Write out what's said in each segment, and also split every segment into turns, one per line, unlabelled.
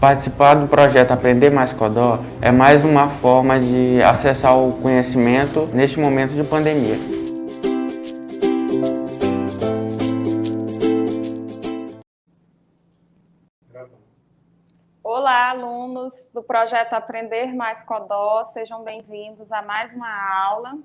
Participar do projeto Aprender Mais Codó é mais uma forma de acessar o conhecimento neste momento de pandemia.
Olá, alunos do projeto Aprender Mais Codó, sejam bem-vindos a mais uma aula.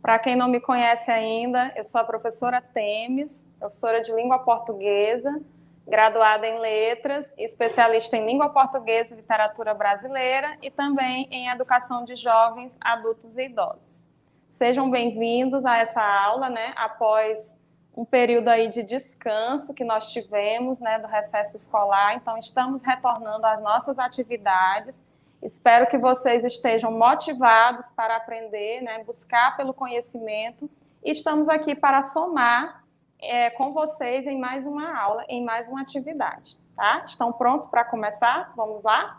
Para quem não me conhece ainda, eu sou a professora Temes, professora de língua portuguesa, graduada em letras, especialista em língua portuguesa e literatura brasileira e também em educação de jovens, adultos e idosos. Sejam bem-vindos a essa aula, após um período aí de descanso que nós tivemos, do recesso escolar. Então, estamos retornando às nossas atividades. Espero que vocês estejam motivados para aprender, buscar pelo conhecimento. E estamos aqui para somar com vocês em mais uma aula, em mais uma atividade, tá? Estão prontos para começar? Vamos lá?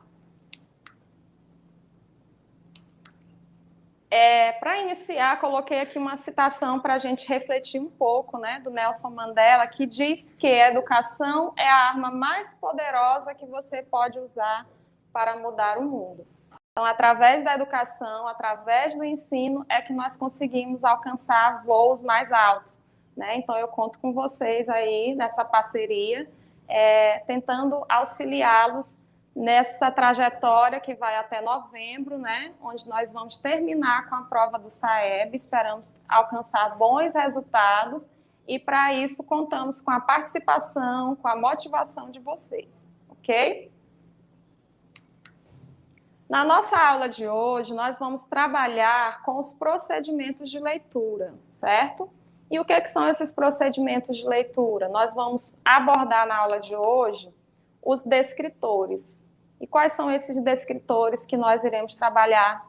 Para iniciar, coloquei aqui uma citação para a gente refletir um pouco, do Nelson Mandela, que diz que a educação é a arma mais poderosa que você pode usar para mudar o mundo. Então, através da educação, através do ensino, é que nós conseguimos alcançar voos mais altos, Então, eu conto com vocês aí nessa parceria, tentando auxiliá-los nessa trajetória que vai até novembro, onde nós vamos terminar com a prova do SAEB, esperamos alcançar bons resultados e, para isso, contamos com a participação, com a motivação de vocês, ok? Na nossa aula de hoje, nós vamos trabalhar com os procedimentos de leitura, certo? E o que são esses procedimentos de leitura? Nós vamos abordar na aula de hoje os descritores. E quais são esses descritores que nós iremos trabalhar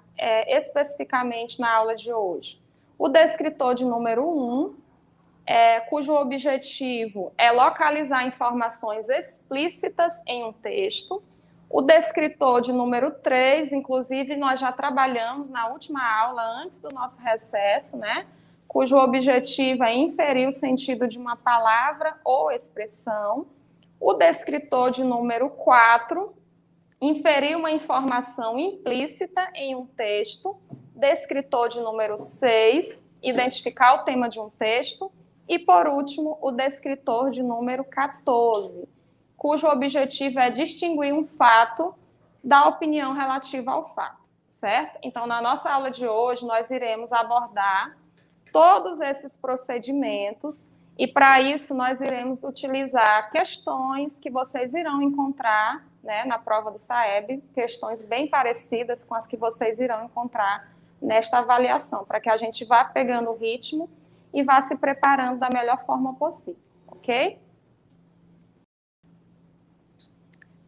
especificamente na aula de hoje? O descritor de número 1, cujo objetivo é localizar informações explícitas em um texto. O descritor de número 3, inclusive, nós já trabalhamos na última aula, antes do nosso recesso, cujo objetivo é inferir o sentido de uma palavra ou expressão. O descritor de número 4, inferir uma informação implícita em um texto. Descritor de número 6, identificar o tema de um texto. E, por último, o descritor de número 14, cujo objetivo é distinguir um fato da opinião relativa ao fato, certo? Então, na nossa aula de hoje, nós iremos abordar todos esses procedimentos e, para isso, nós iremos utilizar questões que vocês irão encontrar na prova do SAEB, questões bem parecidas com as que vocês irão encontrar nesta avaliação, para que a gente vá pegando o ritmo e vá se preparando da melhor forma possível, ok?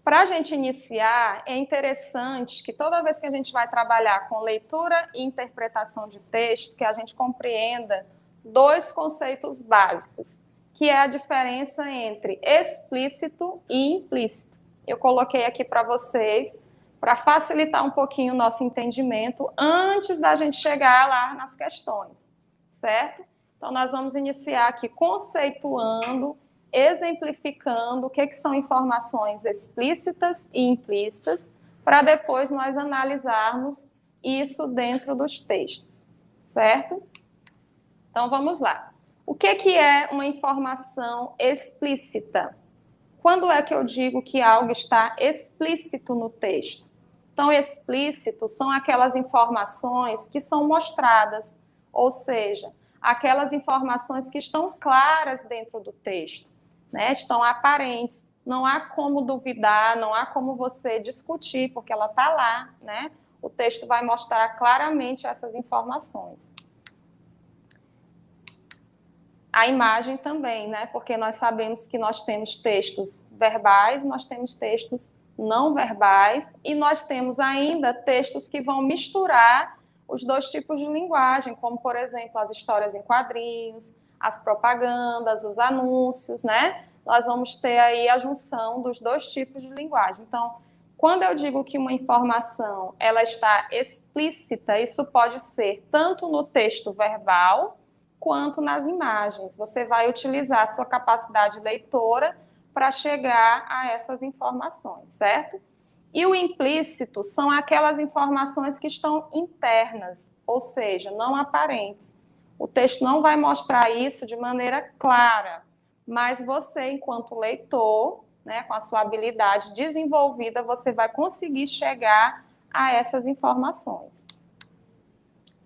Para a gente iniciar, é interessante que toda vez que a gente vai trabalhar com leitura e interpretação de texto, que a gente compreenda dois conceitos básicos, que é a diferença entre explícito e implícito. Eu coloquei aqui para vocês, para facilitar um pouquinho o nosso entendimento, antes da gente chegar lá nas questões, certo? Então, nós vamos iniciar aqui conceituando, exemplificando o que são informações explícitas e implícitas, para depois nós analisarmos isso dentro dos textos, certo? Então, vamos lá. O que é uma informação explícita? Quando é que eu digo que algo está explícito no texto? Então, explícito são aquelas informações que são mostradas, ou seja, aquelas informações que estão claras dentro do texto, estão aparentes, não há como duvidar, não há como você discutir, porque ela está lá, O texto vai mostrar claramente essas informações. A imagem também, porque nós sabemos que nós temos textos verbais, nós temos textos não verbais, e nós temos ainda textos que vão misturar os dois tipos de linguagem, como, por exemplo, as histórias em quadrinhos, as propagandas, os anúncios, Nós vamos ter aí a junção dos dois tipos de linguagem. Então, quando eu digo que uma informação ela está explícita, isso pode ser tanto no texto verbal quanto nas imagens. Você vai utilizar a sua capacidade leitora para chegar a essas informações, certo? E o implícito são aquelas informações que estão internas, ou seja, não aparentes. O texto não vai mostrar isso de maneira clara, mas você, enquanto leitor, né, com a sua habilidade desenvolvida, você vai conseguir chegar a essas informações.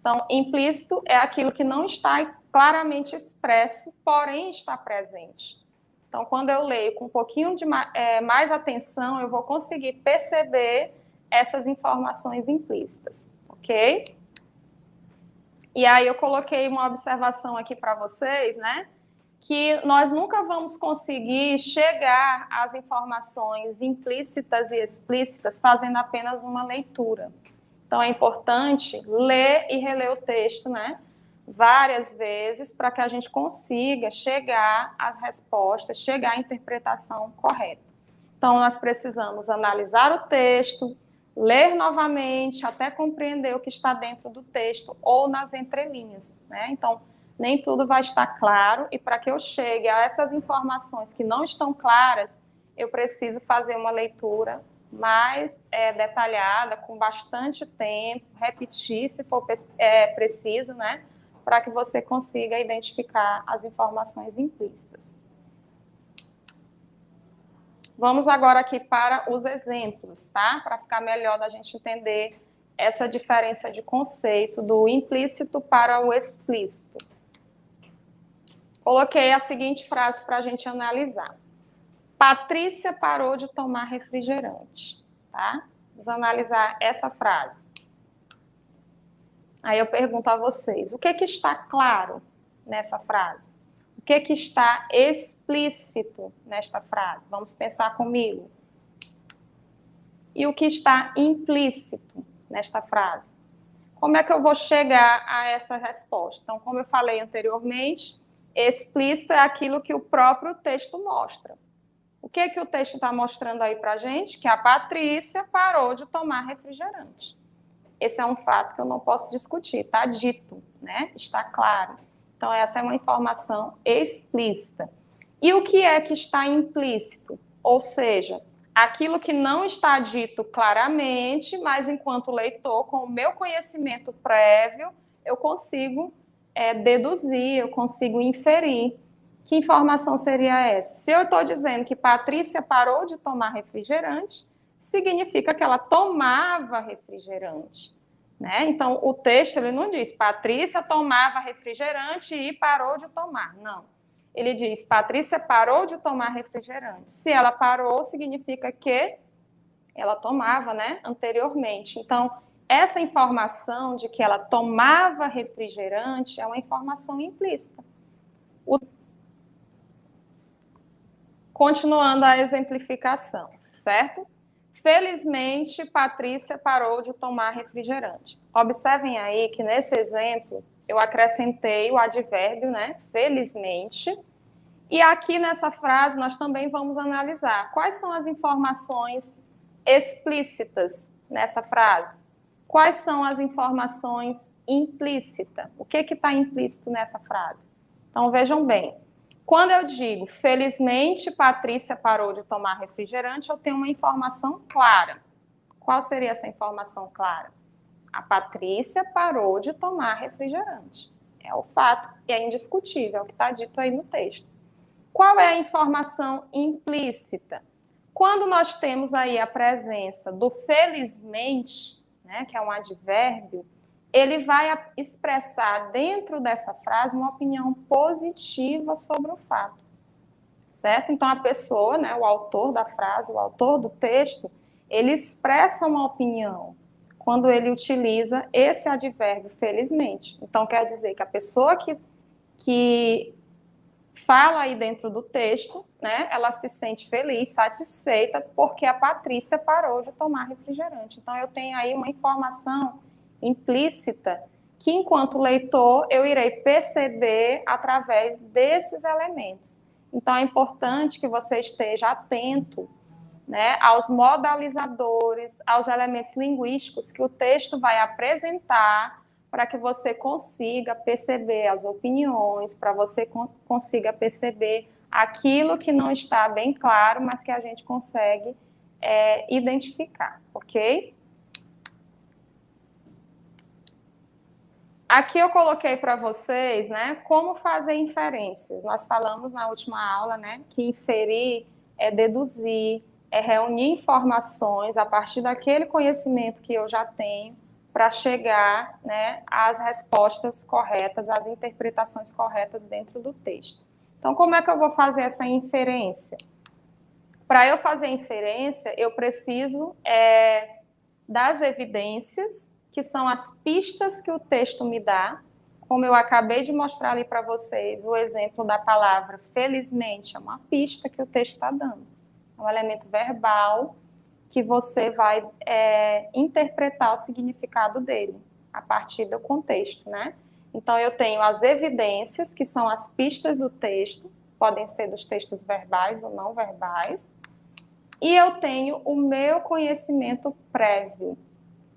Então, implícito é aquilo que não está claramente expresso, porém está presente. Então, quando eu leio com um pouquinho de mais atenção, eu vou conseguir perceber essas informações implícitas, ok? E aí eu coloquei uma observação aqui para vocês, né? Que nós nunca vamos conseguir chegar às informações implícitas e explícitas fazendo apenas uma leitura. Então, é importante ler e reler o texto, né? Várias vezes, para que a gente consiga chegar às respostas, chegar à interpretação correta. Então, nós precisamos analisar o texto, ler novamente, até compreender o que está dentro do texto ou nas entrelinhas, né? Então, nem tudo vai estar claro, e para que eu chegue a essas informações que não estão claras, eu preciso fazer uma leitura mais detalhada, com bastante tempo, repetir se for preciso, né? Para que você consiga identificar as informações implícitas. Vamos agora aqui para os exemplos, tá? Para ficar melhor da gente entender essa diferença de conceito do implícito para o explícito. Coloquei a seguinte frase para a gente analisar. Patrícia parou de tomar refrigerante, tá? Vamos analisar essa frase. Aí eu pergunto a vocês, o que está claro nessa frase? O que está explícito nesta frase? Vamos pensar comigo. E o que está implícito nesta frase? Como é que eu vou chegar a essa resposta? Então, como eu falei anteriormente, explícito é aquilo que o próprio texto mostra. O que o texto está mostrando aí para a gente? Que a Patrícia parou de tomar refrigerante. Esse é um fato que eu não posso discutir, está dito, né? Está claro. Então, essa é uma informação explícita. E o que está implícito? Ou seja, aquilo que não está dito claramente, mas enquanto leitor, com o meu conhecimento prévio, eu consigo deduzir, eu consigo inferir. Que informação seria essa? Se eu estou dizendo que Patrícia parou de tomar refrigerante, significa que ela tomava refrigerante, né? Então, o texto ele não diz Patrícia tomava refrigerante e parou de tomar, não. Ele diz Patrícia parou de tomar refrigerante. Se ela parou, significa que ela tomava, né, anteriormente. Então, essa informação de que ela tomava refrigerante é uma informação implícita. Continuando a exemplificação, certo? Felizmente, Patrícia parou de tomar refrigerante. Observem aí que nesse exemplo eu acrescentei o advérbio, né? Felizmente. E aqui nessa frase nós também vamos analisar quais são as informações explícitas nessa frase. Quais são as informações implícitas? O que está implícito nessa frase? Então vejam bem. Quando eu digo, felizmente, Patrícia parou de tomar refrigerante, eu tenho uma informação clara. Qual seria essa informação clara? A Patrícia parou de tomar refrigerante. É o fato, e é indiscutível, é o que está dito aí no texto. Qual é a informação implícita? Quando nós temos aí a presença do felizmente, né, que é um advérbio, ele vai expressar dentro dessa frase uma opinião positiva sobre o fato, certo? Então, a pessoa, né, o autor da frase, o autor do texto, ele expressa uma opinião quando ele utiliza esse advérbio felizmente. Então, quer dizer que a pessoa que fala aí dentro do texto, né, ela se sente feliz, satisfeita, porque a Patrícia parou de tomar refrigerante. Então, eu tenho aí uma informação implícita que, enquanto leitor, eu irei perceber através desses elementos. Então, é importante que você esteja atento, né, aos modalizadores, aos elementos linguísticos que o texto vai apresentar para que você consiga perceber as opiniões, para você consiga perceber aquilo que não está bem claro, mas que a gente consegue identificar, ok? Aqui eu coloquei para vocês, né, como fazer inferências. Nós falamos na última aula, né, que inferir é deduzir, é reunir informações a partir daquele conhecimento que eu já tenho para chegar, né, às respostas corretas, às interpretações corretas dentro do texto. Então, como é que eu vou fazer essa inferência? Para eu fazer inferência, eu preciso das evidências, que são as pistas que o texto me dá, como eu acabei de mostrar ali para vocês, o exemplo da palavra felizmente é uma pista que o texto está dando. É um elemento verbal que você vai interpretar o significado dele, a partir do contexto, né? Então, eu tenho as evidências, que são as pistas do texto, podem ser dos textos verbais ou não verbais, e eu tenho o meu conhecimento prévio,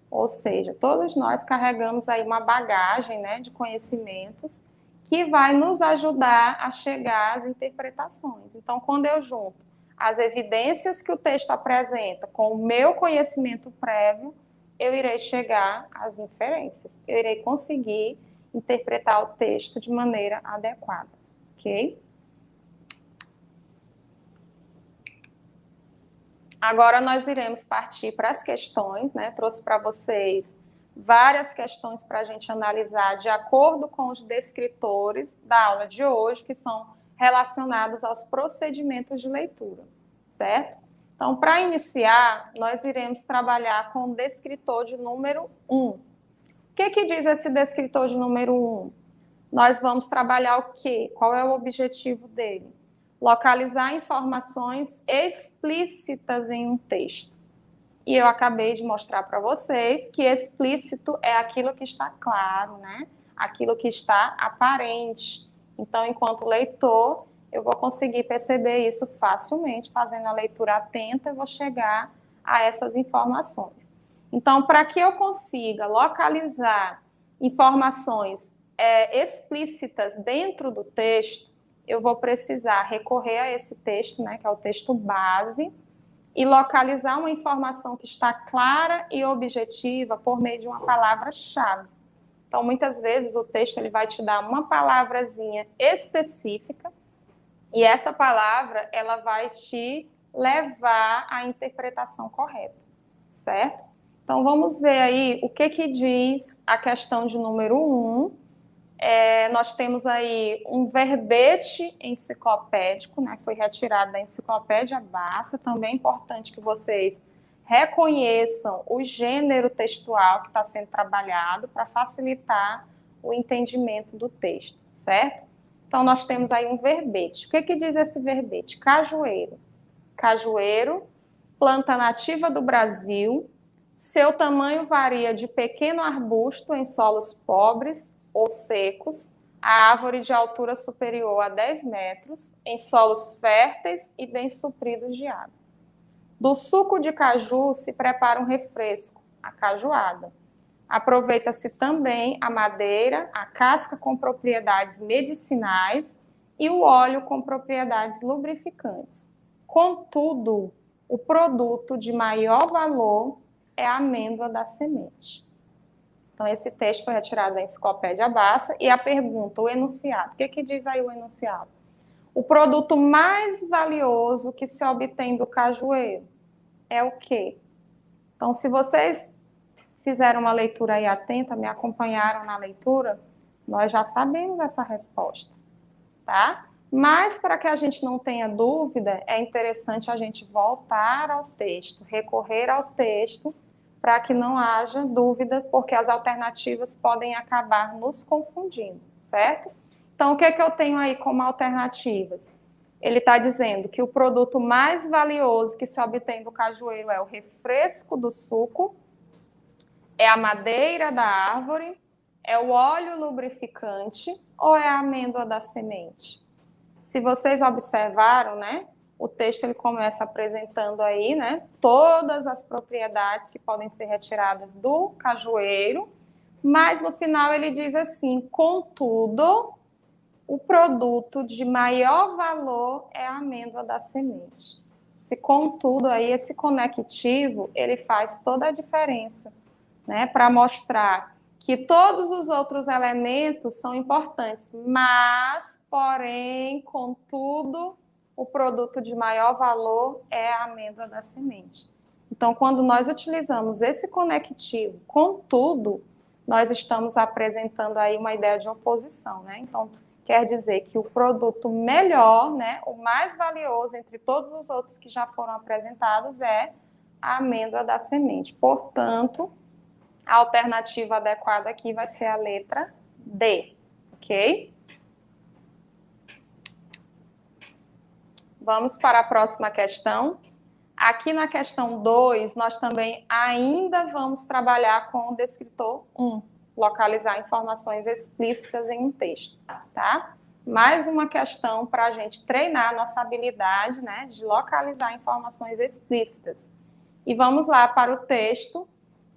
ou seja, todos nós carregamos aí uma bagagem, né, de conhecimentos que vai nos ajudar a chegar às interpretações. Então, quando eu junto as evidências que o texto apresenta com o meu conhecimento prévio, eu irei chegar às inferências. Eu irei conseguir interpretar o texto de maneira adequada, ok? Agora nós iremos partir para as questões, né? Trouxe para vocês várias questões para a gente analisar de acordo com os descritores da aula de hoje, que são relacionados aos procedimentos de leitura, certo? Então, para iniciar, nós iremos trabalhar com o descritor de número 1. O que diz esse descritor de número 1? Nós vamos trabalhar o quê? Qual é o objetivo dele? Localizar informações explícitas em um texto. E eu acabei de mostrar para vocês que explícito é aquilo que está claro, né? Aquilo que está aparente. Então, enquanto leitor, eu vou conseguir perceber isso facilmente, fazendo a leitura atenta, eu vou chegar a essas informações. Então, para que eu consiga localizar informações explícitas dentro do texto, eu vou precisar recorrer a esse texto, né, que é o texto base, e localizar uma informação que está clara e objetiva por meio de uma palavra-chave. Então, muitas vezes, o texto ele vai te dar uma palavrazinha específica, e essa palavra ela vai te levar à interpretação correta, certo? Então, vamos ver aí o que diz a questão de número 1. Nós temos aí um verbete enciclopédico, né, foi retirado da Enciclopédia Bassa. Também é importante que vocês reconheçam o gênero textual que está sendo trabalhado para facilitar o entendimento do texto, certo? Então, nós temos aí um verbete. O que diz esse verbete? Cajueiro. Cajueiro, planta nativa do Brasil. Seu tamanho varia de pequeno arbusto em solos pobres ou secos, a árvore de altura superior a 10 metros, em solos férteis e bem supridos de água. Do suco de caju se prepara um refresco, a cajuada. Aproveita-se também a madeira, a casca com propriedades medicinais e o óleo com propriedades lubrificantes. Contudo, o produto de maior valor é a amêndoa da semente. Então, esse texto foi retirado da Enciclopédia Bassa. E a pergunta, o enunciado. O que diz aí o enunciado? O produto mais valioso que se obtém do cajueiro é o quê? Então, se vocês fizeram uma leitura aí atenta, me acompanharam na leitura, nós já sabemos essa resposta, tá? Mas, para que a gente não tenha dúvida, é interessante a gente voltar ao texto, recorrer ao texto, para que não haja dúvida, porque as alternativas podem acabar nos confundindo, certo? Então, o que eu tenho aí como alternativas? Ele está dizendo que o produto mais valioso que se obtém do cajueiro é o refresco do suco, é a madeira da árvore, é o óleo lubrificante ou é a amêndoa da semente? Se vocês observaram, né? O texto ele começa apresentando aí, né, todas as propriedades que podem ser retiradas do cajueiro, mas no final ele diz assim: contudo, o produto de maior valor é a amêndoa da semente. esse contudo aí, esse conectivo, ele faz toda a diferença, né? Para mostrar que todos os outros elementos são importantes, mas, porém, contudo, o produto de maior valor é a amêndoa da semente. Então, quando nós utilizamos esse conectivo, contudo, nós estamos apresentando aí uma ideia de oposição, né? Então, quer dizer que o produto melhor, né, o mais valioso entre todos os outros que já foram apresentados é a amêndoa da semente. Portanto, a alternativa adequada aqui vai ser a letra D, ok? Vamos para a próxima questão. Aqui na questão 2, nós também ainda vamos trabalhar com o descritor 1, localizar informações explícitas em um texto, tá? Mais uma questão para a gente treinar a nossa habilidade, né, de localizar informações explícitas. E vamos lá para o texto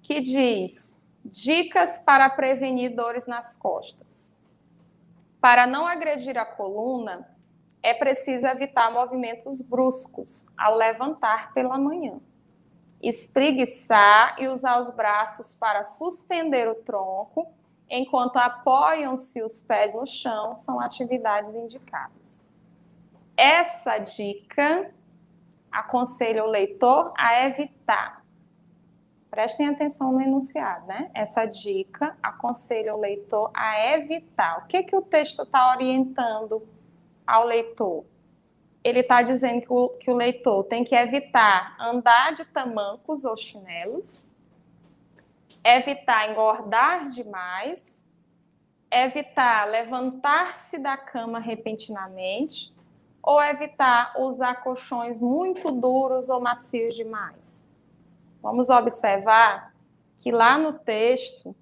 que diz: dicas para prevenir dores nas costas. Para não agredir a coluna, é preciso evitar movimentos bruscos ao levantar pela manhã. Espreguiçar e usar os braços para suspender o tronco, enquanto apoiam-se os pés no chão, são atividades indicadas. Essa dica aconselha o leitor a evitar. Prestem atenção no enunciado, né? Essa dica aconselha o leitor a evitar. O que o texto está orientando ao leitor? Ele está dizendo que o leitor tem que evitar andar de tamancos ou chinelos, evitar engordar demais, evitar levantar-se da cama repentinamente ou evitar usar colchões muito duros ou macios demais. Vamos observar que lá no texto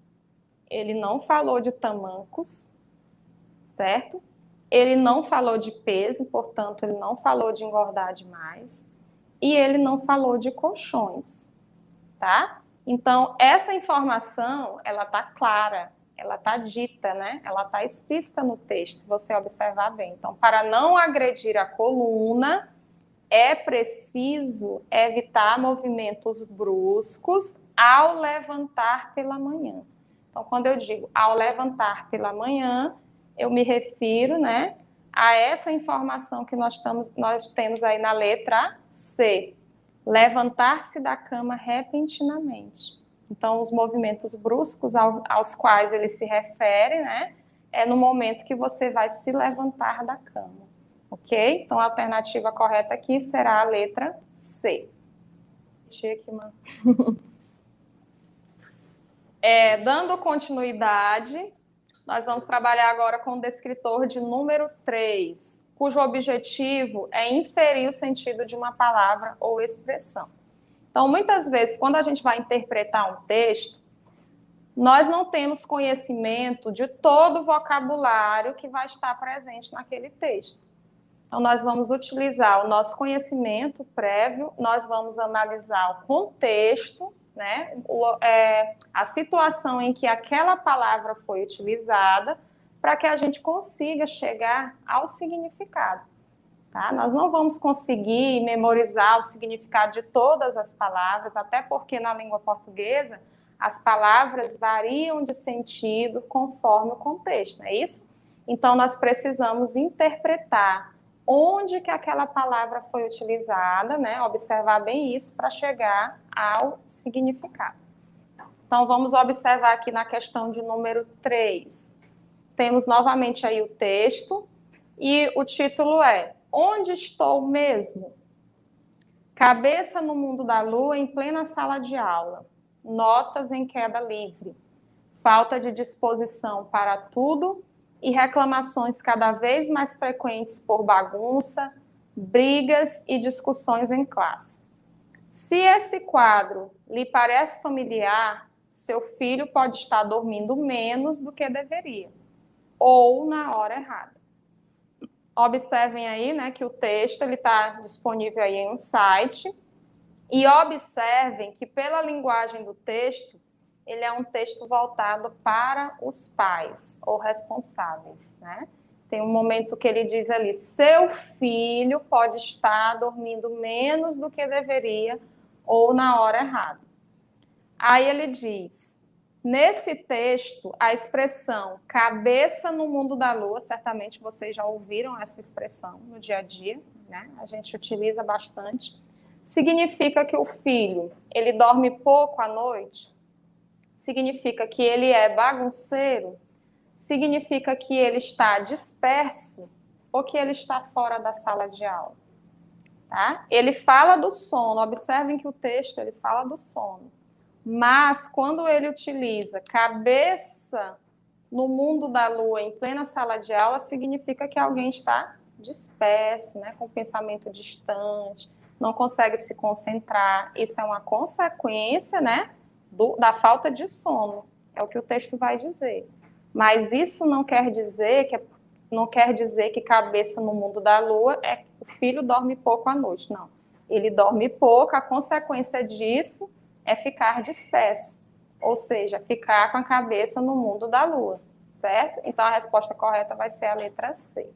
ele não falou de tamancos, certo? Ele não falou de peso, portanto, ele não falou de engordar demais. E ele não falou de colchões, tá? Então, essa informação, ela tá clara, ela tá dita, né? Ela tá explícita no texto, se você observar bem. Então, para não agredir a coluna, é preciso evitar movimentos bruscos ao levantar pela manhã. Então, quando eu digo ao levantar pela manhã, eu me refiro, né, a essa informação que nós temos aí na letra C. Levantar-se da cama repentinamente. Então, os movimentos bruscos aos quais ele se refere, né, é no momento que você vai se levantar da cama. Ok? Então, a alternativa correta aqui será a letra C. Dando continuidade, nós vamos trabalhar agora com o descritor de número 3, cujo objetivo é inferir o sentido de uma palavra ou expressão. Então, muitas vezes, quando a gente vai interpretar um texto, nós não temos conhecimento de todo o vocabulário que vai estar presente naquele texto. Então, nós vamos utilizar o nosso conhecimento prévio, nós vamos analisar o contexto, né, a situação em que aquela palavra foi utilizada, para que a gente consiga chegar ao significado. Tá? Nós não vamos conseguir memorizar o significado de todas as palavras, até porque na língua portuguesa as palavras variam de sentido conforme o contexto, não é isso? Então, nós precisamos interpretar onde que aquela palavra foi utilizada, né? Observar bem isso para chegar ao significado. Então, vamos observar aqui na questão de número 3. Temos novamente aí o texto e o título é: Onde estou mesmo? Cabeça no mundo da lua em plena sala de aula. Notas em queda livre. Falta de disposição para tudo e reclamações cada vez mais frequentes por bagunça, brigas e discussões em classe. Se esse quadro lhe parece familiar, seu filho pode estar dormindo menos do que deveria, ou na hora errada. Observem aí, né, que o texto está disponível aí em um site, e observem que pela linguagem do texto, ele é um texto voltado para os pais ou responsáveis, né? Tem um momento que ele diz ali, seu filho pode estar dormindo menos do que deveria ou na hora errada. Aí ele diz, nesse texto, a expressão cabeça no mundo da lua, certamente vocês já ouviram essa expressão no dia a dia, né? A gente utiliza bastante. Significa que o filho, ele dorme pouco à noite? Significa que ele é bagunceiro? Significa que ele está disperso ou que ele está fora da sala de aula? Tá? Ele fala do sono, observem que o texto ele fala do sono. Mas quando ele utiliza cabeça no mundo da lua em plena sala de aula, significa que alguém está disperso, né, com pensamento distante, não consegue se concentrar. Isso é uma consequência, né, da falta de sono. É o que o texto vai dizer. Mas isso não quer dizer que cabeça no mundo da lua é que o filho dorme pouco à noite. Não. Ele dorme pouco, a consequência disso é ficar disperso, ou seja, ficar com a cabeça no mundo da lua, certo? Então, a resposta correta vai ser a letra C.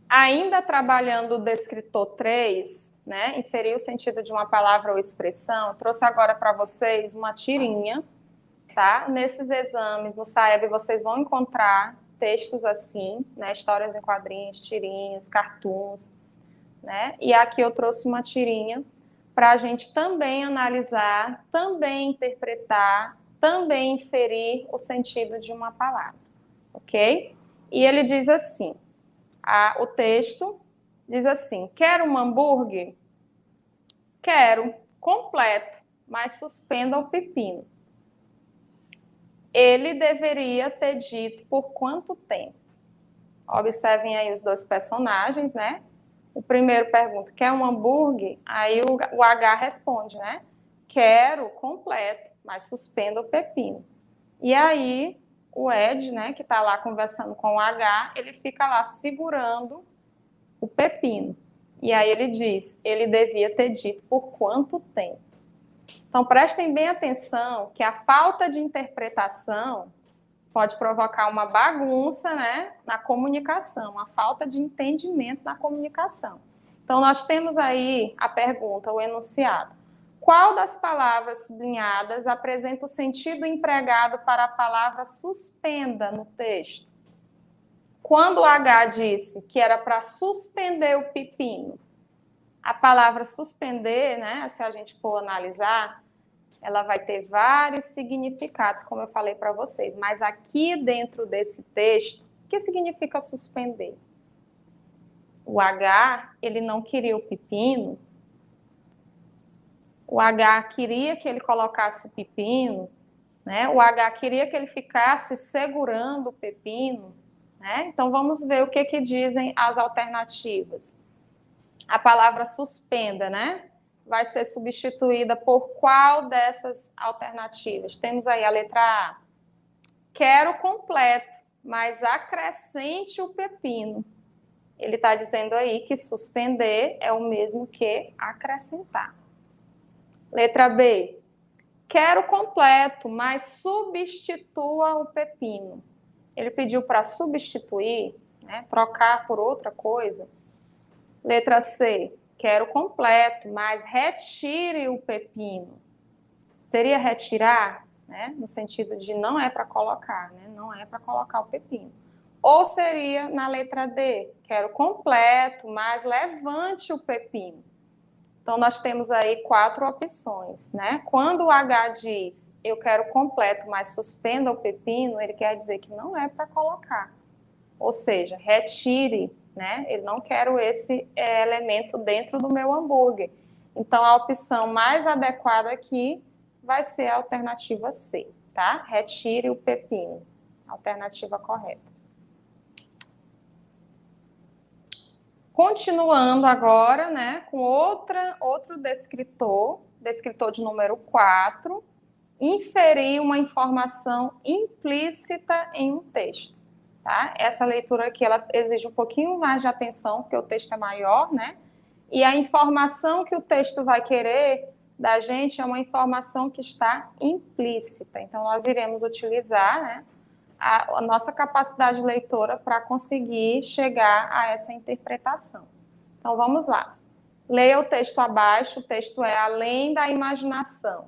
Ainda trabalhando o descritor 3, né, inferir o sentido de uma palavra ou expressão, trouxe agora para vocês uma tirinha, tá? Nesses exames, no SAEB, vocês vão encontrar textos assim, né, histórias em quadrinhos, tirinhas, cartoons, né? E aqui eu trouxe uma tirinha para a gente também analisar, também interpretar, também inferir o sentido de uma palavra, ok? E ele diz assim, o texto diz assim, quer um hambúrguer? Quero, completo, mas suspenda o pepino. Ele deveria ter dito por quanto tempo? Observem aí os dois personagens, né? O primeiro pergunta, quer um hambúrguer? Aí o H responde, né? Quero, completo, mas suspenda o pepino. E aí o Ed, né, que está lá conversando com o H, ele fica lá segurando o pepino. E aí ele diz, ele devia ter dito por quanto tempo. Então, prestem bem atenção que a falta de interpretação pode provocar uma bagunça, né, na comunicação, uma falta de entendimento na comunicação. Então, nós temos aí a pergunta, o enunciado. Qual das palavras sublinhadas apresenta o sentido empregado para a palavra suspenda no texto? Quando o H disse que era para suspender o pepino, a palavra suspender, né, se a gente for analisar, ela vai ter vários significados, como eu falei para vocês. Mas aqui dentro desse texto, o que significa suspender? O H, ele não queria o pepino. O H queria que ele colocasse o pepino, né? O H queria que ele ficasse segurando o pepino, né? Então, vamos ver o que dizem as alternativas. A palavra suspenda, né? Vai ser substituída por qual dessas alternativas? Temos aí a letra A. Quero completo, mas acrescente o pepino. Ele está dizendo aí que suspender é o mesmo que acrescentar. Letra B. Quero completo, mas substitua o pepino. Ele pediu para substituir, né, trocar por outra coisa. Letra C. Quero completo, mas retire o pepino. Seria retirar, né, no sentido de não é para colocar, né, não é para colocar o pepino. Ou seria na letra D, quero completo, mas levante o pepino. Então, nós temos aí 4 opções, né? Quando o H diz, eu quero completo, mas suspenda o pepino, ele quer dizer que não é para colocar. Ou seja, retire, né? Eu não quero esse elemento dentro do meu hambúrguer. Então, a opção mais adequada aqui vai ser a alternativa C, tá? Retire o pepino. Alternativa correta. Continuando agora, né, com outro descritor de número 4, inferir uma informação implícita em um texto. Tá? Essa leitura aqui ela exige um pouquinho mais de atenção, porque o texto é maior, né? E a informação que o texto vai querer da gente é uma informação que está implícita. Então, nós iremos utilizar, né, a nossa capacidade leitora para conseguir chegar a essa interpretação. Então, vamos lá. Leia o texto abaixo, o texto é além da imaginação.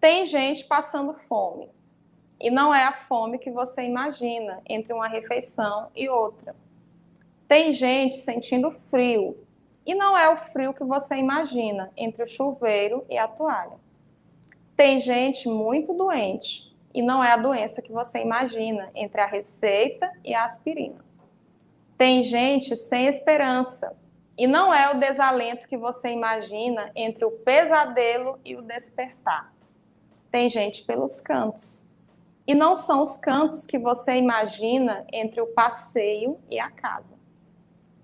Tem gente passando fome, e não é a fome que você imagina entre uma refeição e outra. Tem gente sentindo frio, e não é o frio que você imagina entre o chuveiro e a toalha. Tem gente muito doente, e não é a doença que você imagina entre a receita e a aspirina. Tem gente sem esperança, e não é o desalento que você imagina entre o pesadelo e o despertar. Tem gente pelos cantos, e não são os cantos que você imagina entre o passeio e a casa.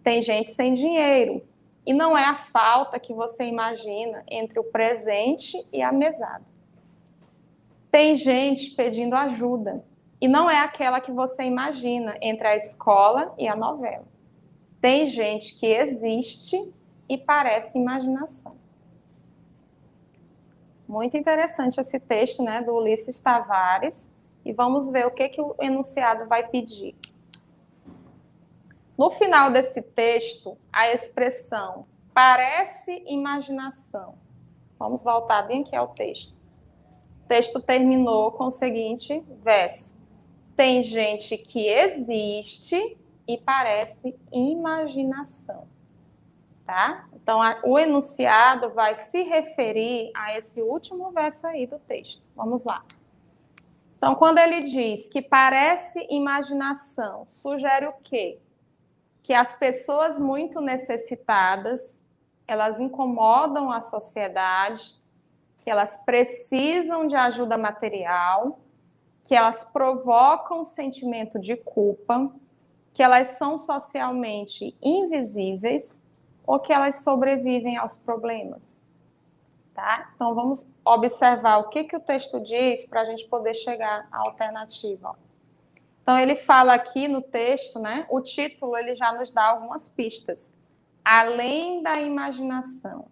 Tem gente sem dinheiro, e não é a falta que você imagina entre o presente e a mesada. Tem gente pedindo ajuda, e não é aquela que você imagina entre a escola e a novela. Tem gente que existe e parece imaginação. Muito interessante esse texto, né, do Ulisses Tavares, e vamos ver o que o enunciado vai pedir. No final desse texto, a expressão parece imaginação. Vamos voltar bem aqui ao texto. O texto terminou com o seguinte verso: tem gente que existe e parece imaginação. Tá? Então, o enunciado vai se referir a esse último verso aí do texto. Vamos lá. Então, quando ele diz que parece imaginação, sugere o quê? Que as pessoas muito necessitadas, elas incomodam a sociedade, que elas precisam de ajuda material, que elas provocam sentimento de culpa, que elas são socialmente invisíveis ou que elas sobrevivem aos problemas. Tá? Então, vamos observar o que o texto diz para a gente poder chegar à alternativa. Ó. Então, ele fala aqui no texto, né? O título ele já nos dá algumas pistas. Além da imaginação.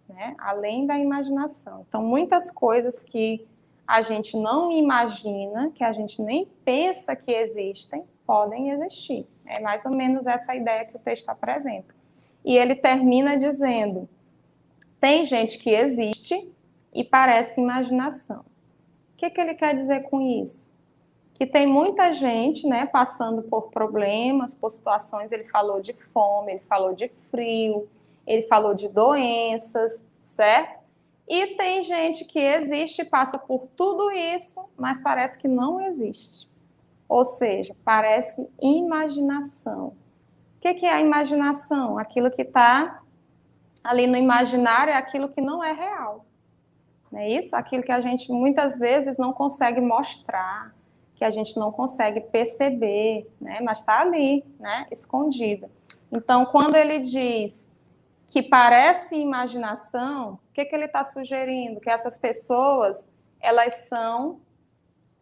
Né? Além da imaginação. Então, muitas coisas que a gente não imagina, que a gente nem pensa que existem, podem existir. É mais ou menos essa ideia que o texto apresenta. E ele termina dizendo: tem gente que existe e parece imaginação. O que ele quer dizer com isso? Que tem muita gente, né, passando por problemas, por situações. Ele falou de fome, ele falou de frio, ele falou de doenças, certo? E tem gente que existe e passa por tudo isso, mas parece que não existe. Ou seja, parece imaginação. O que é a imaginação? Aquilo que está ali no imaginário é aquilo que não é real. Não é isso? Aquilo que a gente muitas vezes não consegue mostrar, que a gente não consegue perceber, né? Mas está ali, né? Escondido. Então, quando ele diz que parece imaginação, o que ele está sugerindo? Que essas pessoas, elas são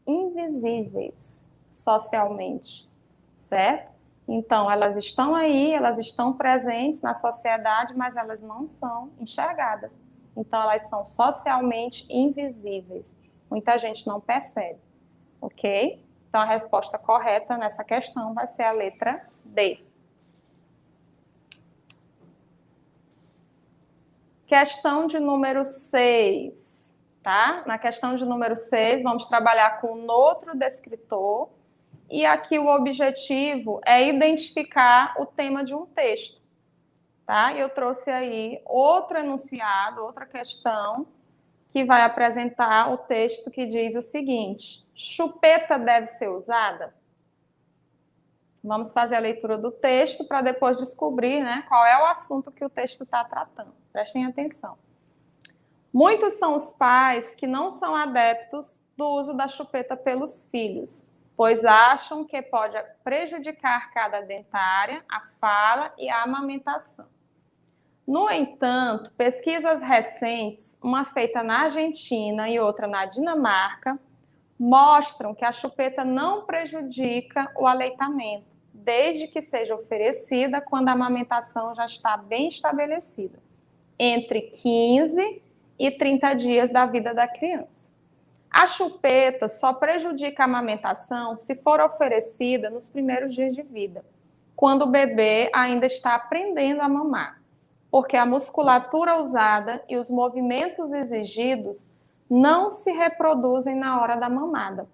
invisíveis socialmente, certo? Então, elas estão aí, elas estão presentes na sociedade, mas elas não são enxergadas. Então, elas são socialmente invisíveis. Muita gente não percebe, ok? Então, a resposta correta nessa questão vai ser a letra D. Questão de número 6, tá? Na questão de número 6, vamos trabalhar com um outro descritor. E aqui o objetivo é identificar o tema de um texto, tá? E eu trouxe aí outro enunciado, outra questão, que vai apresentar o texto que diz o seguinte: chupeta deve ser usada? Vamos fazer a leitura do texto para depois descobrir, né, qual é o assunto que o texto está tratando. Prestem atenção. Muitos são os pais que não são adeptos do uso da chupeta pelos filhos, pois acham que pode prejudicar a arcada dentária, a fala e a amamentação. No entanto, pesquisas recentes, uma feita na Argentina e outra na Dinamarca, mostram que a chupeta não prejudica o aleitamento, desde que seja oferecida quando a amamentação já está bem estabelecida, entre 15 e 30 dias da vida da criança. A chupeta só prejudica a amamentação se for oferecida nos primeiros dias de vida, quando o bebê ainda está aprendendo a mamar, porque a musculatura usada e os movimentos exigidos não se reproduzem na hora da mamada.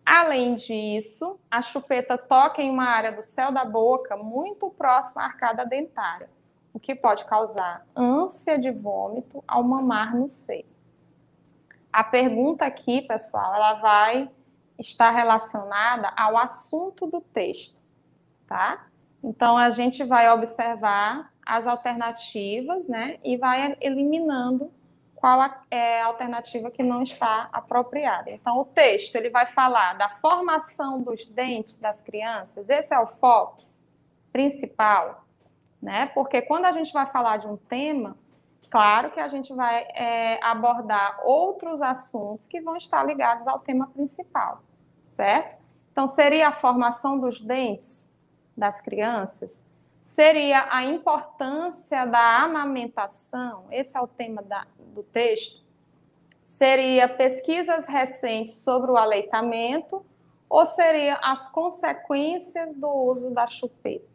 Além disso, a chupeta toca em uma área do céu da boca muito próxima à arcada dentária, o que pode causar ânsia de vômito ao mamar no seio. A pergunta aqui, pessoal, ela vai estar relacionada ao assunto do texto, tá? Então, a gente vai observar as alternativas, né, e vai eliminando qual é a alternativa que não está apropriada. Então, o texto, ele vai falar da formação dos dentes das crianças, esse é o foco principal, né? Porque quando a gente vai falar de um tema, claro que a gente vai abordar outros assuntos que vão estar ligados ao tema principal, certo? Então, seria a formação dos dentes das crianças, seria a importância da amamentação, esse é o tema do texto, seria pesquisas recentes sobre o aleitamento, ou seria as consequências do uso da chupeta,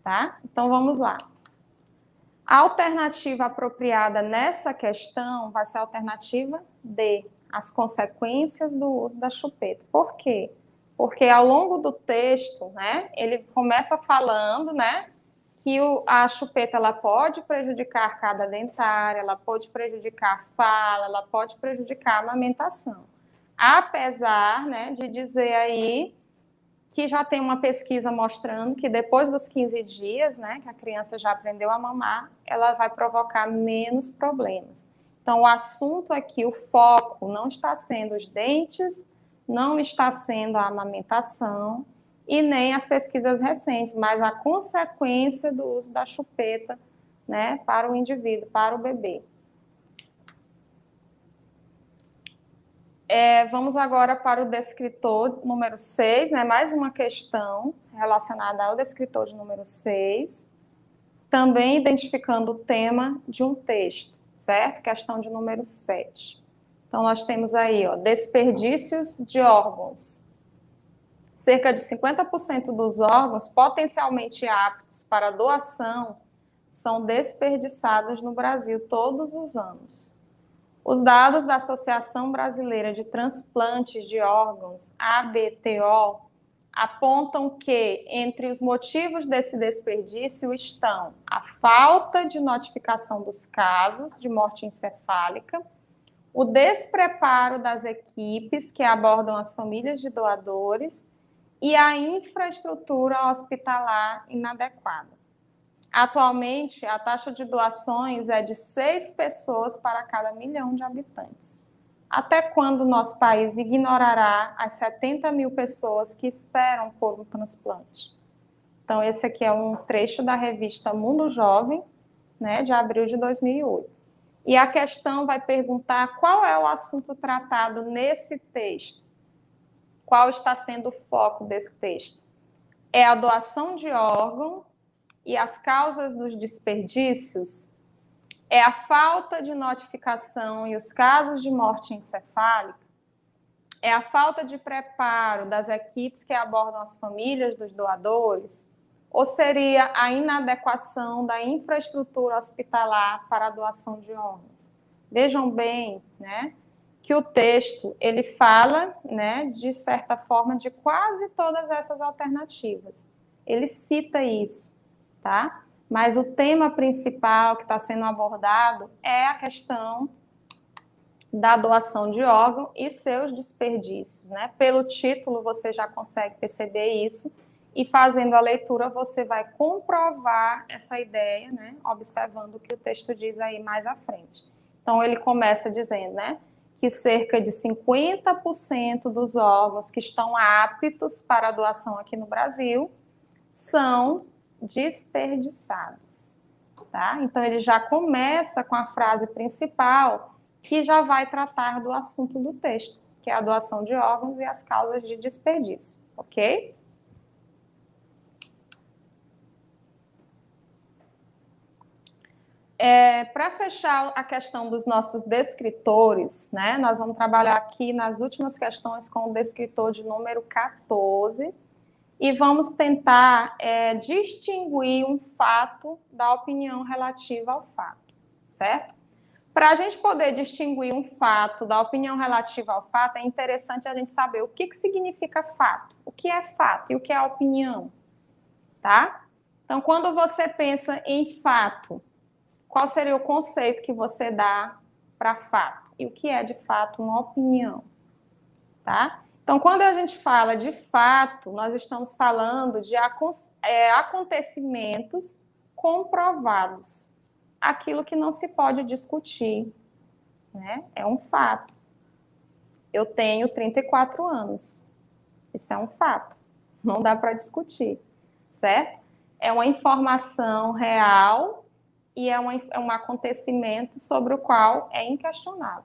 tá? Então, vamos lá. A alternativa apropriada nessa questão vai ser a alternativa D, as consequências do uso da chupeta. Por quê? Porque ao longo do texto, né, ele começa falando, né, que a chupeta ela pode prejudicar a arcada dentária, ela pode prejudicar a fala, ela pode prejudicar a amamentação. Apesar, né, de dizer aí que já tem uma pesquisa mostrando que depois dos 15 dias, né, que a criança já aprendeu a mamar, ela vai provocar menos problemas. Então, o assunto aqui, o foco, não está sendo os dentes, não está sendo a amamentação e nem as pesquisas recentes, mas a consequência do uso da chupeta, né, para o indivíduo, para o bebê. Vamos agora para o descritor número 6, né? Mais uma questão relacionada ao descritor de número 6, também identificando o tema de um texto, certo? Questão de número 7. Então, nós temos aí, ó, desperdícios de órgãos. Cerca de 50% dos órgãos potencialmente aptos para doação são desperdiçados no Brasil todos os anos. Os dados da Associação Brasileira de Transplantes de Órgãos, ABTO, apontam que, entre os motivos desse desperdício estão a falta de notificação dos casos de morte encefálica, o despreparo das equipes que abordam as famílias de doadores e a infraestrutura hospitalar inadequada. Atualmente, a taxa de doações é de 6 pessoas para cada 1 milhão de habitantes. Até quando o nosso país ignorará as 70 mil pessoas que esperam por um transplante? Então, esse aqui é um trecho da revista Mundo Jovem, né, de abril de 2008. E a questão vai perguntar qual é o assunto tratado nesse texto. Qual está sendo o foco desse texto? É a doação de órgão e as causas dos desperdícios, é a falta de notificação e os casos de morte encefálica, é a falta de preparo das equipes que abordam as famílias dos doadores, ou seria a inadequação da infraestrutura hospitalar para a doação de órgãos? Vejam bem, né, que o texto, ele fala, né, de certa forma, de quase todas essas alternativas. Ele cita isso, tá? Mas o tema principal que está sendo abordado é a questão da doação de órgão e seus desperdícios, né? Pelo título você já consegue perceber isso e fazendo a leitura você vai comprovar essa ideia, né? Observando o que o texto diz aí mais à frente. Então ele começa dizendo, né, que cerca de 50% dos órgãos que estão aptos para a doação aqui no Brasil são desperdiçados, tá? Então ele já começa com a frase principal que já vai tratar do assunto do texto, que é a doação de órgãos e as causas de desperdício, ok? Para fechar a questão dos nossos descritores, né, nós vamos trabalhar aqui nas últimas questões com o descritor de número 14 e vamos tentar distinguir um fato da opinião relativa ao fato, certo? Para a gente poder distinguir um fato da opinião relativa ao fato, é interessante a gente saber o que significa fato, o que é fato e o que é opinião, tá? Então, quando você pensa em fato, qual seria o conceito que você dá para fato? E o que é, de fato, uma opinião? Tá? Então, quando a gente fala de fato, nós estamos falando de acontecimentos comprovados. Aquilo que não se pode discutir, né? É um fato. Eu tenho 34 anos. Isso é um fato. Não dá para discutir, certo? É uma informação real e é um acontecimento sobre o qual é inquestionável,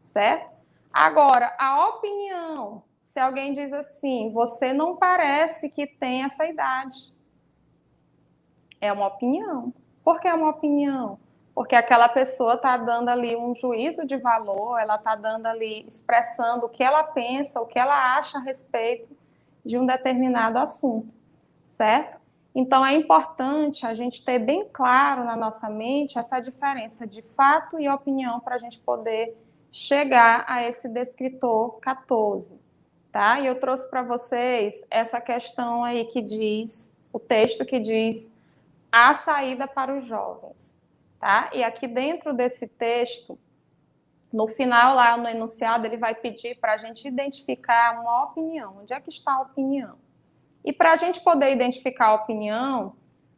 certo? Agora, a opinião, se alguém diz assim, você não parece que tem essa idade, é uma opinião. Por que é uma opinião? Porque aquela pessoa está dando ali um juízo de valor, ela está dando ali, expressando o que ela pensa, o que ela acha a respeito de um determinado assunto, certo? Então, é importante a gente ter bem claro na nossa mente essa diferença de fato e opinião para a gente poder chegar a esse descritor 14, tá? E eu trouxe para vocês essa questão aí que diz, o texto que diz a saída para os jovens, tá? E aqui dentro desse texto, no final lá no enunciado, ele vai pedir para a gente identificar uma opinião. Onde é que está a opinião? E para a gente poder identificar a opinião,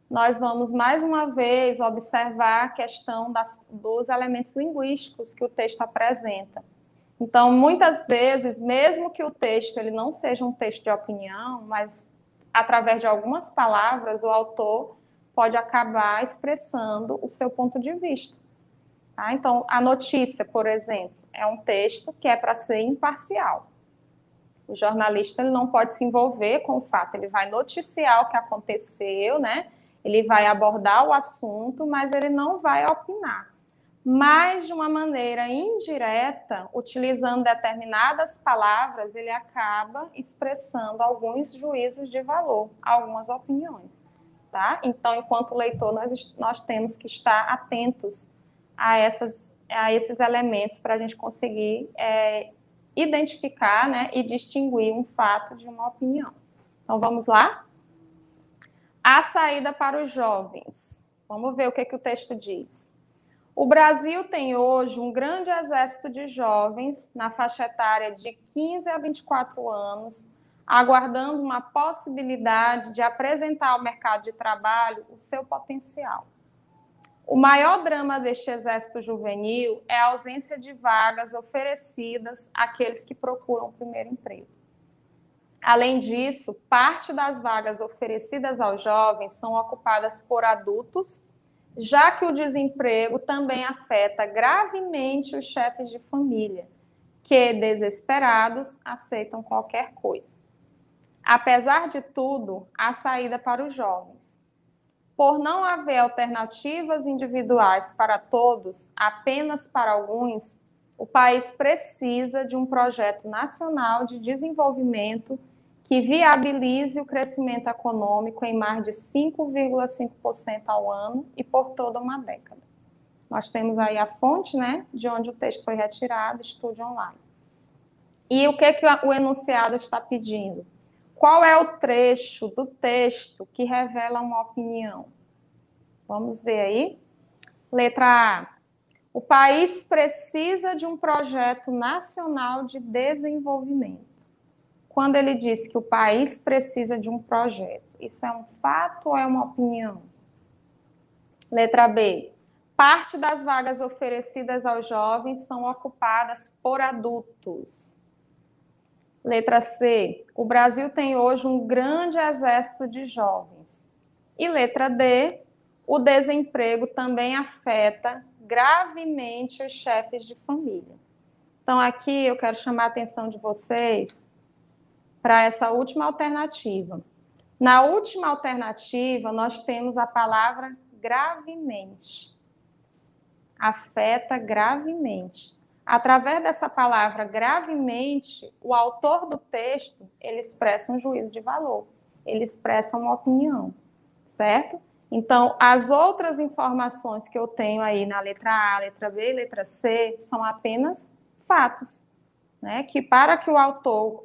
nós vamos mais uma vez observar a questão dos elementos linguísticos que o texto apresenta. Então, muitas vezes, mesmo que o texto ele não seja um texto de opinião, mas através de algumas palavras, o autor pode acabar expressando o seu ponto de vista. Tá? Então, a notícia, por exemplo, é um texto que é para ser imparcial. O jornalista ele não pode se envolver com o fato, ele vai noticiar o que aconteceu, né? Ele vai abordar o assunto, mas ele não vai opinar. Mas, de uma maneira indireta, utilizando determinadas palavras, ele acaba expressando alguns juízos de valor, algumas opiniões. Tá? Então, enquanto leitor, nós temos que estar atentos a esses elementos para a gente conseguir identificar, né, e distinguir um fato de uma opinião. Então, vamos lá? A saída para os jovens. Vamos ver o que o texto diz. O Brasil tem hoje um grande exército de jovens na faixa etária de 15 a 24 anos, aguardando uma possibilidade de apresentar ao mercado de trabalho o seu potencial. O maior drama deste exército juvenil é a ausência de vagas oferecidas àqueles que procuram o primeiro emprego. Além disso, parte das vagas oferecidas aos jovens são ocupadas por adultos, já que o desemprego também afeta gravemente os chefes de família, que, desesperados, aceitam qualquer coisa. Apesar de tudo, há saída para os jovens. Por não haver alternativas individuais para todos, apenas para alguns, o país precisa de um projeto nacional de desenvolvimento que viabilize o crescimento econômico em mais de 5,5% ao ano e por toda uma década. Nós temos aí a fonte, né, de onde o texto foi retirado, Estude Online. E o que o enunciado está pedindo? Qual é o trecho do texto que revela uma opinião? Vamos ver aí. Letra A. O país precisa de um projeto nacional de desenvolvimento. Quando ele diz que o país precisa de um projeto, isso é um fato ou é uma opinião? Letra B. Parte das vagas oferecidas aos jovens são ocupadas por adultos. Letra C. O Brasil tem hoje um grande exército de jovens. E letra D. O desemprego também afeta gravemente os chefes de família. Então, aqui eu quero chamar a atenção de vocês para essa última alternativa. Na última alternativa, nós temos a palavra gravemente. afeta gravemente. Através dessa palavra gravemente, o autor do texto, ele expressa um juízo de valor, ele expressa uma opinião, certo? Então, as outras informações que eu tenho aí na letra A, letra B e letra C são apenas fatos, né? Que para que o autor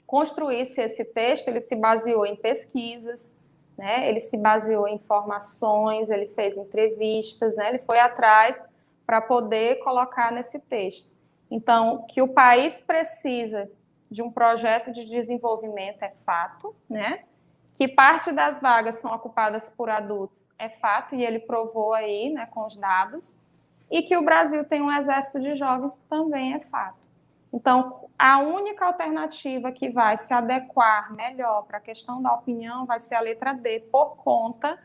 construísse esse texto, ele se baseou em pesquisas, né? Ele se baseou em informações, ele fez entrevistas, né? Ele foi atrás para poder colocar nesse texto. Então, que o país precisa de um projeto de desenvolvimento é fato, né? Que parte das vagas são ocupadas por adultos é fato, e ele provou aí, né, com os dados, e que o Brasil tem um exército de jovens também é fato. Então, a única alternativa que vai se adequar melhor para a questão da opinião vai ser a letra D, por conta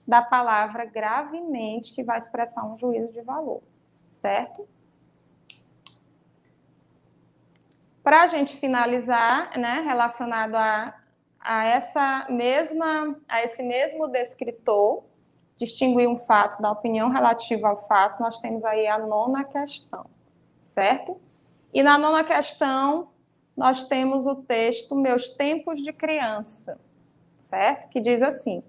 da palavra gravemente, que vai expressar um juízo de valor, certo? Para a gente finalizar, né, relacionado a esse mesmo descritor, distinguir um fato da opinião relativa ao fato, nós temos aí a 9ª questão, certo? E na 9ª questão, nós temos o texto Meus Tempos de Criança, certo? Que diz assim: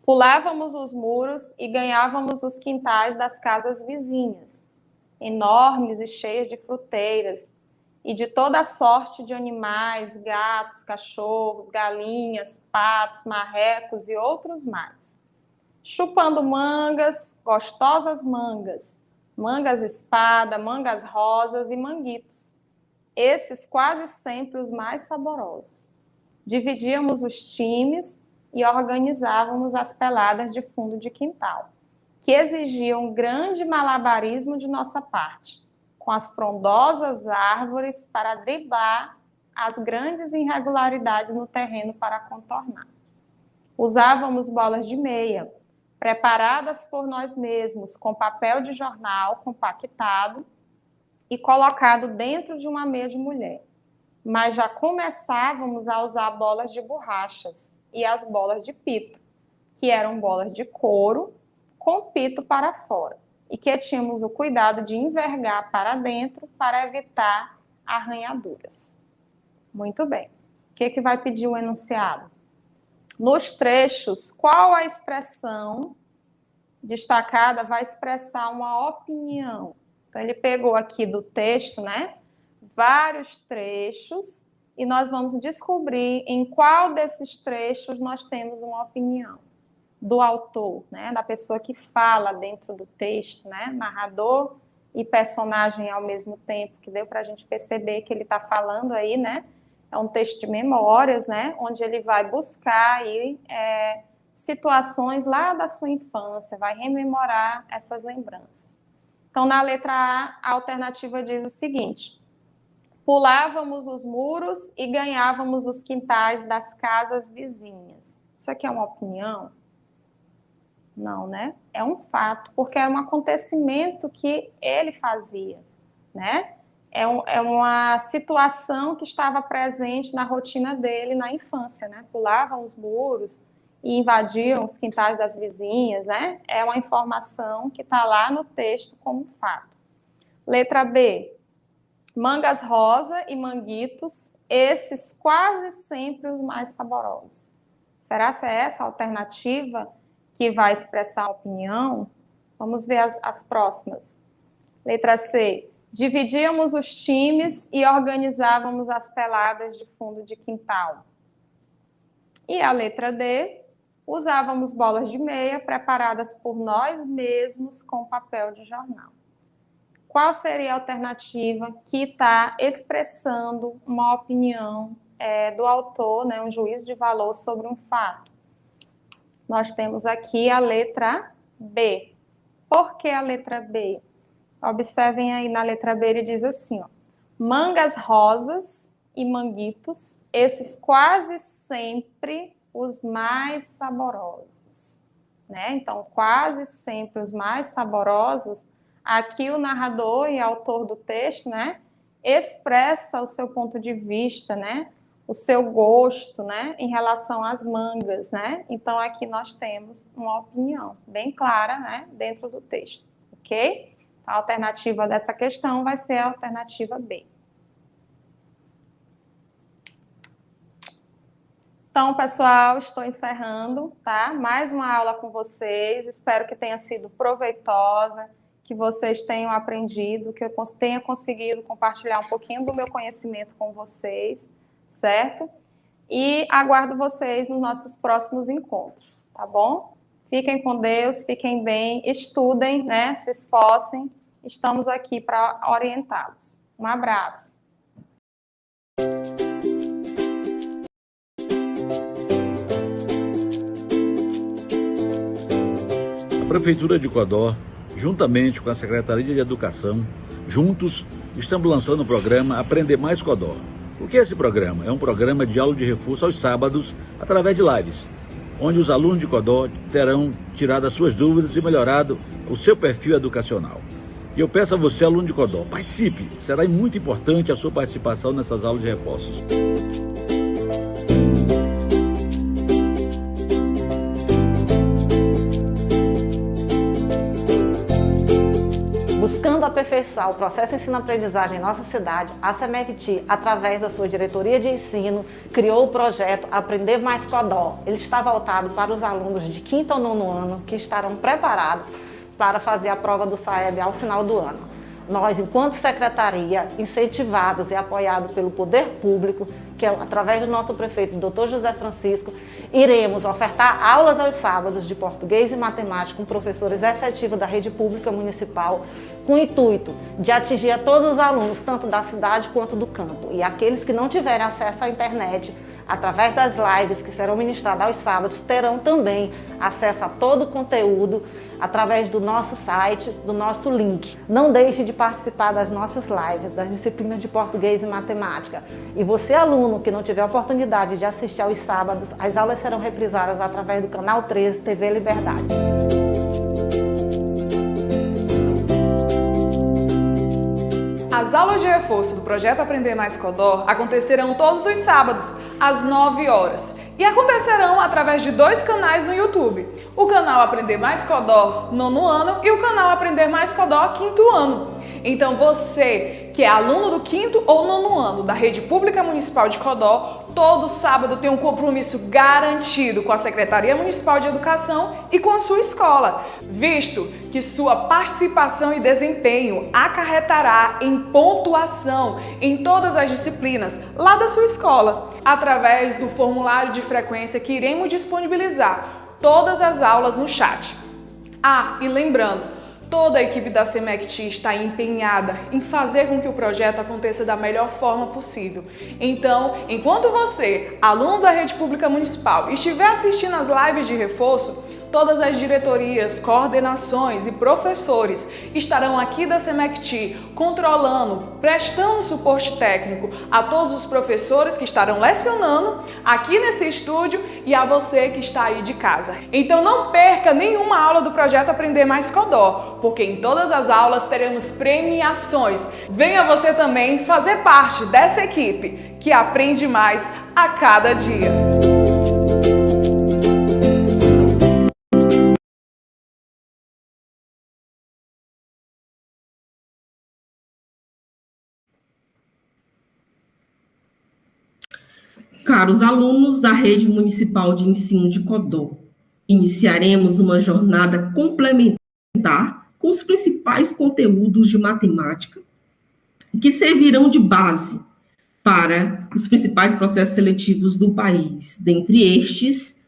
pulávamos os muros e ganhávamos os quintais das casas vizinhas, enormes e cheias de fruteiras, e de toda sorte de animais, gatos, cachorros, galinhas, patos, marrecos e outros mais. Chupando mangas, gostosas mangas, mangas espada, mangas rosas e manguitos, esses quase sempre os mais saborosos. Dividíamos os times e organizávamos as peladas de fundo de quintal, que exigiam grande malabarismo de nossa parte, com as frondosas árvores para driblar as grandes irregularidades no terreno para contornar. Usávamos bolas de meia, preparadas por nós mesmos, com papel de jornal compactado e colocado dentro de uma meia de mulher. Mas já começávamos a usar bolas de borrachas e as bolas de pito, que eram bolas de couro com pito para fora, e que tínhamos o cuidado de envergar para dentro para evitar arranhaduras. Muito bem. O que vai pedir o enunciado? Nos trechos, qual a expressão destacada vai expressar uma opinião? Então, ele pegou aqui do texto, né, vários trechos, e nós vamos descobrir em qual desses trechos nós temos uma opinião do autor, né, da pessoa que fala dentro do texto, né, narrador e personagem ao mesmo tempo, que deu para a gente perceber que ele está falando aí, né, é um texto de memórias, né, onde ele vai buscar aí, situações lá da sua infância, vai rememorar essas lembranças. Então, na letra A, a alternativa diz o seguinte: pulávamos os muros e ganhávamos os quintais das casas vizinhas. Isso aqui é uma opinião? Não, né? É um fato, porque é um acontecimento que ele fazia, né? É uma situação que estava presente na rotina dele na infância, né? Pulavam os muros e invadiam os quintais das vizinhas, né? É uma informação que está lá no texto como fato. Letra B, mangas rosa e manguitos, esses quase sempre os mais saborosos. Será que é essa a alternativa que vai expressar a opinião? Vamos ver as próximas. Letra C, dividíamos os times e organizávamos as peladas de fundo de quintal. E a letra D, usávamos bolas de meia preparadas por nós mesmos com papel de jornal. Qual seria a alternativa que está expressando uma opinião do autor, né, um juízo de valor sobre um fato? Nós temos aqui a letra B. Por que a letra B? Observem aí na letra B, ele diz assim, ó, mangas rosas e manguitos, esses quase sempre os mais saborosos, né? Então, quase sempre os mais saborosos, aqui o narrador e autor do texto, né, expressa o seu ponto de vista, né, o seu gosto, né, em relação às mangas, né? Então, aqui nós temos uma opinião bem clara, né, dentro do texto, ok? A alternativa dessa questão vai ser a alternativa B. Então, pessoal, estou encerrando, tá? Mais uma aula com vocês. Espero que tenha sido proveitosa, que vocês tenham aprendido, que eu tenha conseguido compartilhar um pouquinho do meu conhecimento com vocês, certo? E aguardo vocês nos nossos próximos encontros, tá bom? Fiquem com Deus, fiquem bem, estudem, né? Se esforcem. Estamos aqui para orientá-los. Um abraço.
A Prefeitura de Codó, juntamente com a Secretaria de Educação, juntos estamos lançando o programa Aprender Mais Codó. O que é esse programa? É um programa de aula de reforço aos sábados, através de lives, onde os alunos de Codó terão tirado as suas dúvidas e melhorado o seu perfil educacional. E eu peço a você, aluno de Codó, participe. Será muito importante a sua participação nessas aulas de reforços.
Buscando aperfeiçoar o processo ensino-aprendizagem em nossa cidade, a SEMECTI, através da sua diretoria de ensino, criou o projeto Aprender Mais Codó. Ele está voltado para os alunos de 5º ao 9º ano que estarão preparados para fazer a prova do SAEB ao final do ano. Nós, enquanto secretaria, incentivados e apoiados pelo poder público, que é através do nosso prefeito, Dr. José Francisco, iremos ofertar aulas aos sábados de português e matemática com professores efetivos da rede pública municipal, com o intuito de atingir a todos os alunos, tanto da cidade quanto do campo. E aqueles que não tiverem acesso à internet, através das lives que serão ministradas aos sábados, terão também acesso a todo o conteúdo através do nosso site, do nosso link. Não deixe de participar das nossas lives, das disciplinas de português e matemática. E você, aluno, que não tiver oportunidade de assistir aos sábados, as aulas serão reprisadas através do canal 13 TV Liberdade.
As aulas de reforço do projeto Aprender Mais Codó acontecerão todos os sábados, às 9 horas. E acontecerão através de 2 canais no YouTube. O canal Aprender Mais Codó 9º ano e o canal Aprender Mais Codó 5º ano. Então você, que é aluno do 5º ou 9º ano da Rede Pública Municipal de Codó, todo sábado tem um compromisso garantido com a Secretaria Municipal de Educação e com a sua escola, visto que sua participação e desempenho acarretará em pontuação em todas as disciplinas lá da sua escola, através do formulário de frequência que iremos disponibilizar todas as aulas no chat. Ah, e lembrando, toda a equipe da SEMECTI está empenhada em fazer com que o projeto aconteça da melhor forma possível. Então, enquanto você, aluno da Rede Pública Municipal, estiver assistindo às lives de reforço, todas as diretorias, coordenações e professores estarão aqui da SEMECTI controlando, prestando suporte técnico a todos os professores que estarão lecionando aqui nesse estúdio e a você que está aí de casa. Então não perca nenhuma aula do projeto Aprender Mais Codó, porque em todas as aulas teremos premiações. Venha você também fazer parte dessa equipe que aprende mais a cada dia.
Caros alunos da Rede Municipal de Ensino de Codó, iniciaremos uma jornada complementar com os principais conteúdos de matemática que servirão de base para os principais processos seletivos do país, dentre estes,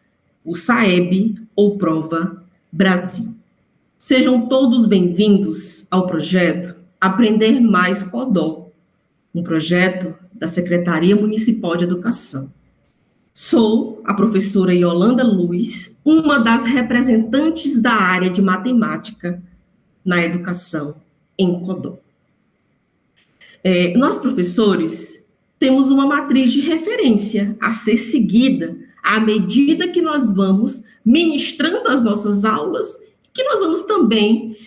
o SAEB ou Prova Brasil. Sejam todos bem-vindos ao projeto Aprender Mais Codó, um projeto da Secretaria Municipal de Educação. Sou a professora Yolanda Luz, uma das representantes da área de matemática na educação em Codó. Nós, professores, temos uma matriz de referência a ser seguida à medida que nós vamos ministrando as nossas aulas, que nós vamos também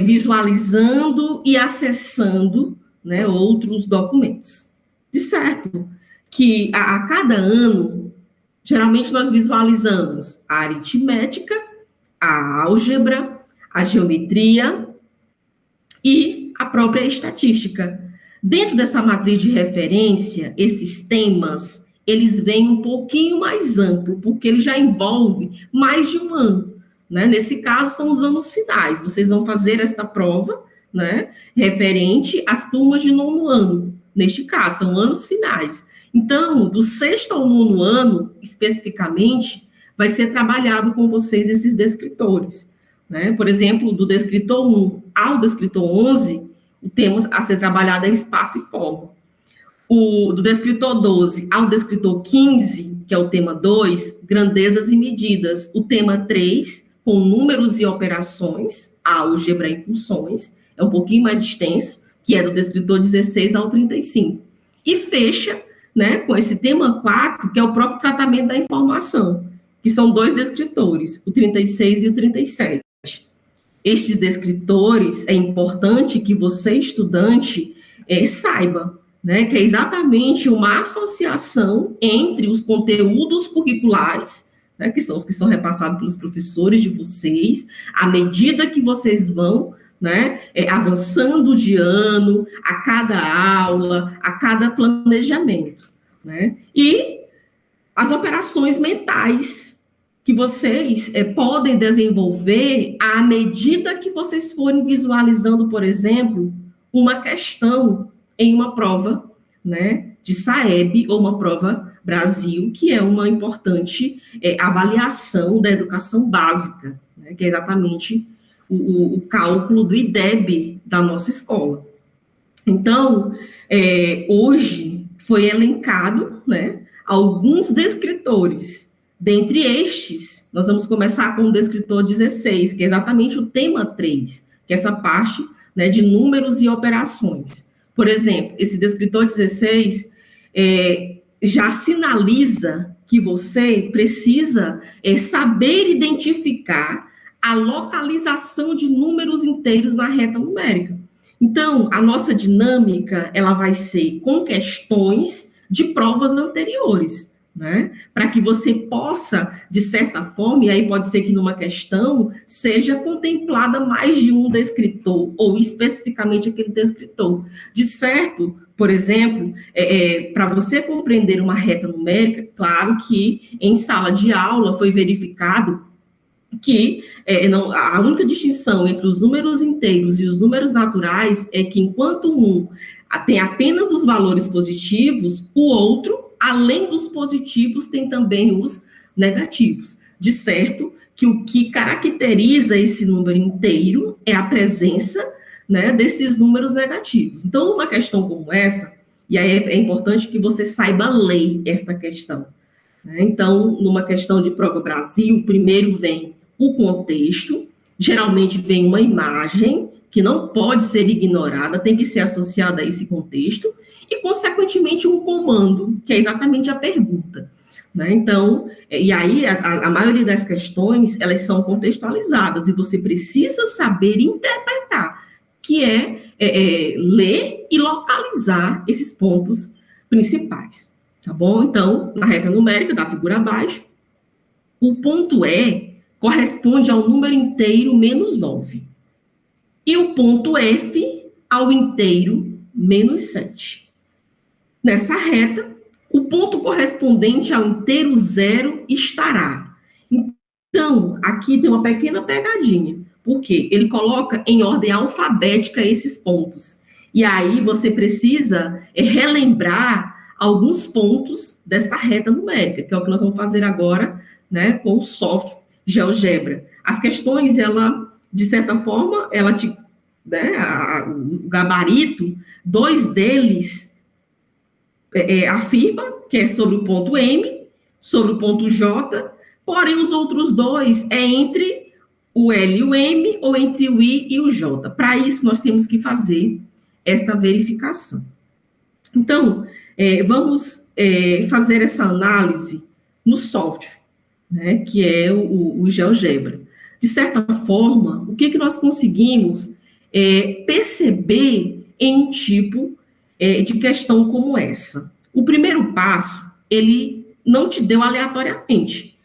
visualizando e acessando, né, outros documentos. De certo que a cada ano, geralmente nós visualizamos a aritmética, a álgebra, a geometria e a própria estatística. Dentro dessa matriz de referência, esses temas, eles vêm um pouquinho mais amplo, porque ele já envolve mais de um ano, né? Nesse caso, são os anos finais. Vocês vão fazer esta prova, né, referente às turmas de 9º ano. Neste caso, são anos finais. Então, do 6º ao 9º ano, especificamente, vai ser trabalhado com vocês esses descritores, né? Por exemplo, do descritor 1 ao descritor 11, o tema a ser trabalhado é espaço e forma. Do descritor 12 ao descritor 15, que é o tema 2, grandezas e medidas. O tema 3, com números e operações, álgebra e funções, é um pouquinho mais extenso, que é do descritor 16 ao 35. E fecha, né, com esse tema 4, que é o próprio tratamento da informação, que são 2 descritores, o 36 e o 37. Estes descritores, é importante que você, estudante, saiba, né, que é exatamente uma associação entre os conteúdos curriculares, né, que são os que são repassados pelos professores de vocês, à medida que vocês vão, né, avançando de ano, a cada aula, a cada planejamento, né, e as operações mentais que vocês podem desenvolver à medida que vocês forem visualizando, por exemplo, uma questão em uma prova, né, de SAEB ou uma prova Brasil, que é uma importante avaliação da educação básica, né, que é exatamente o cálculo do IDEB da nossa escola. Então, hoje foi elencado, né, alguns descritores. Dentre estes, nós vamos começar com o descritor 16, que é exatamente o tema 3, que é essa parte, né, de números e operações. Por exemplo, esse descritor 16 já sinaliza que você precisa saber identificar a localização de números inteiros na reta numérica. Então, a nossa dinâmica, ela vai ser com questões de provas anteriores, né? Para que você possa, de certa forma, e aí pode ser que numa questão seja contemplada mais de um descritor, ou especificamente aquele descritor. De certo, por exemplo, para você compreender uma reta numérica, claro que em sala de aula foi verificado que a única distinção entre os números inteiros e os números naturais é que enquanto um tem apenas os valores positivos, o outro, além dos positivos, tem também os negativos. De certo que o que caracteriza esse número inteiro é a presença, né, desses números negativos. Então, numa questão como essa, e aí é importante que você saiba ler esta questão, né? Então, numa questão de prova Brasil, primeiro vem o contexto, geralmente vem uma imagem que não pode ser ignorada, tem que ser associada a esse contexto, e, consequentemente, um comando, que é exatamente a pergunta, né? Então, e aí, a maioria das questões, elas são contextualizadas, e você precisa saber interpretar, que ler e localizar esses pontos principais, tá bom? Então, na reta numérica, da figura abaixo, o ponto E corresponde ao número inteiro menos 9. E o ponto F ao inteiro menos 7. Nessa reta, o ponto correspondente ao inteiro 0 estará. Então, aqui tem uma pequena pegadinha, porque ele coloca em ordem alfabética esses pontos. E aí você precisa relembrar alguns pontos dessa reta numérica, que é o que nós vamos fazer agora, né, com o software GeoGebra. As questões, ela, de certa forma, ela te, né, o gabarito, 2 deles afirma que é sobre o ponto M, sobre o ponto J, porém os outros 2 é entre o L e o M, ou entre o I e o J. Para isso, nós temos que fazer esta verificação. Então, vamos fazer essa análise no software, né, que é o GeoGebra. De certa forma, o que nós conseguimos perceber em um tipo de questão como essa. O primeiro passo, ele não te deu aleatoriamente,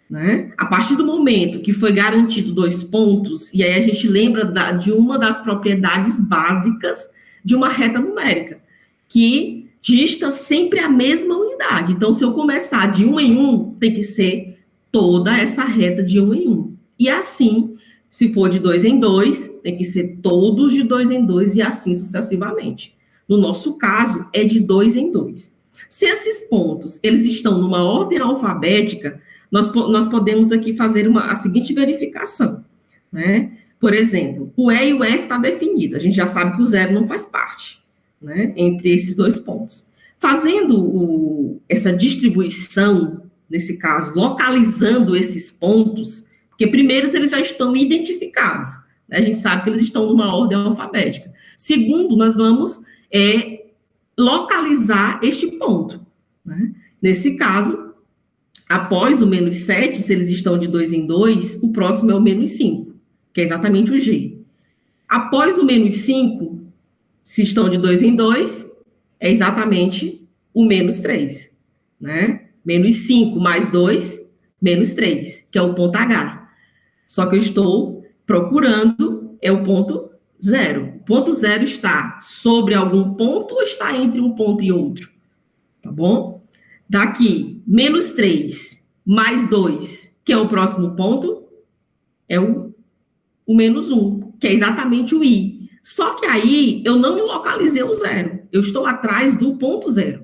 né? A partir do momento que foi garantido 2 pontos, e aí a gente lembra de uma das propriedades básicas de uma reta numérica, que dista sempre a mesma unidade. Então, se eu começar de 1 em 1, tem que ser toda essa reta de 1 em 1. E assim, se for de 2 em 2, tem que ser todos de 2 em 2 e assim sucessivamente. No nosso caso, é de 2 em 2. Se esses pontos, eles estão numa ordem alfabética, nós podemos aqui fazer a seguinte verificação, né? Por exemplo, o E e o F está definido, a gente já sabe que o 0 não faz parte, né, entre esses 2 pontos. Fazendo essa distribuição, nesse caso, localizando esses pontos, porque primeiro eles já estão identificados, né, a gente sabe que eles estão numa ordem alfabética. Segundo, nós vamos localizar este ponto, né? Nesse caso, após o menos 7, se eles estão de 2 em 2, o próximo é o menos 5, que é exatamente o G. Após o menos 5, se estão de 2 em 2, é exatamente o menos 3, né? Menos 5 mais 2, menos 3, que é o ponto H. Só que eu estou procurando o ponto 0. O ponto 0 está sobre algum ponto ou está entre um ponto e outro? Tá bom? Daqui, menos 3 mais 2, que é o próximo ponto, é o menos 1, que é exatamente o I. Só que aí, eu não localizei o 0. Eu estou atrás do ponto 0.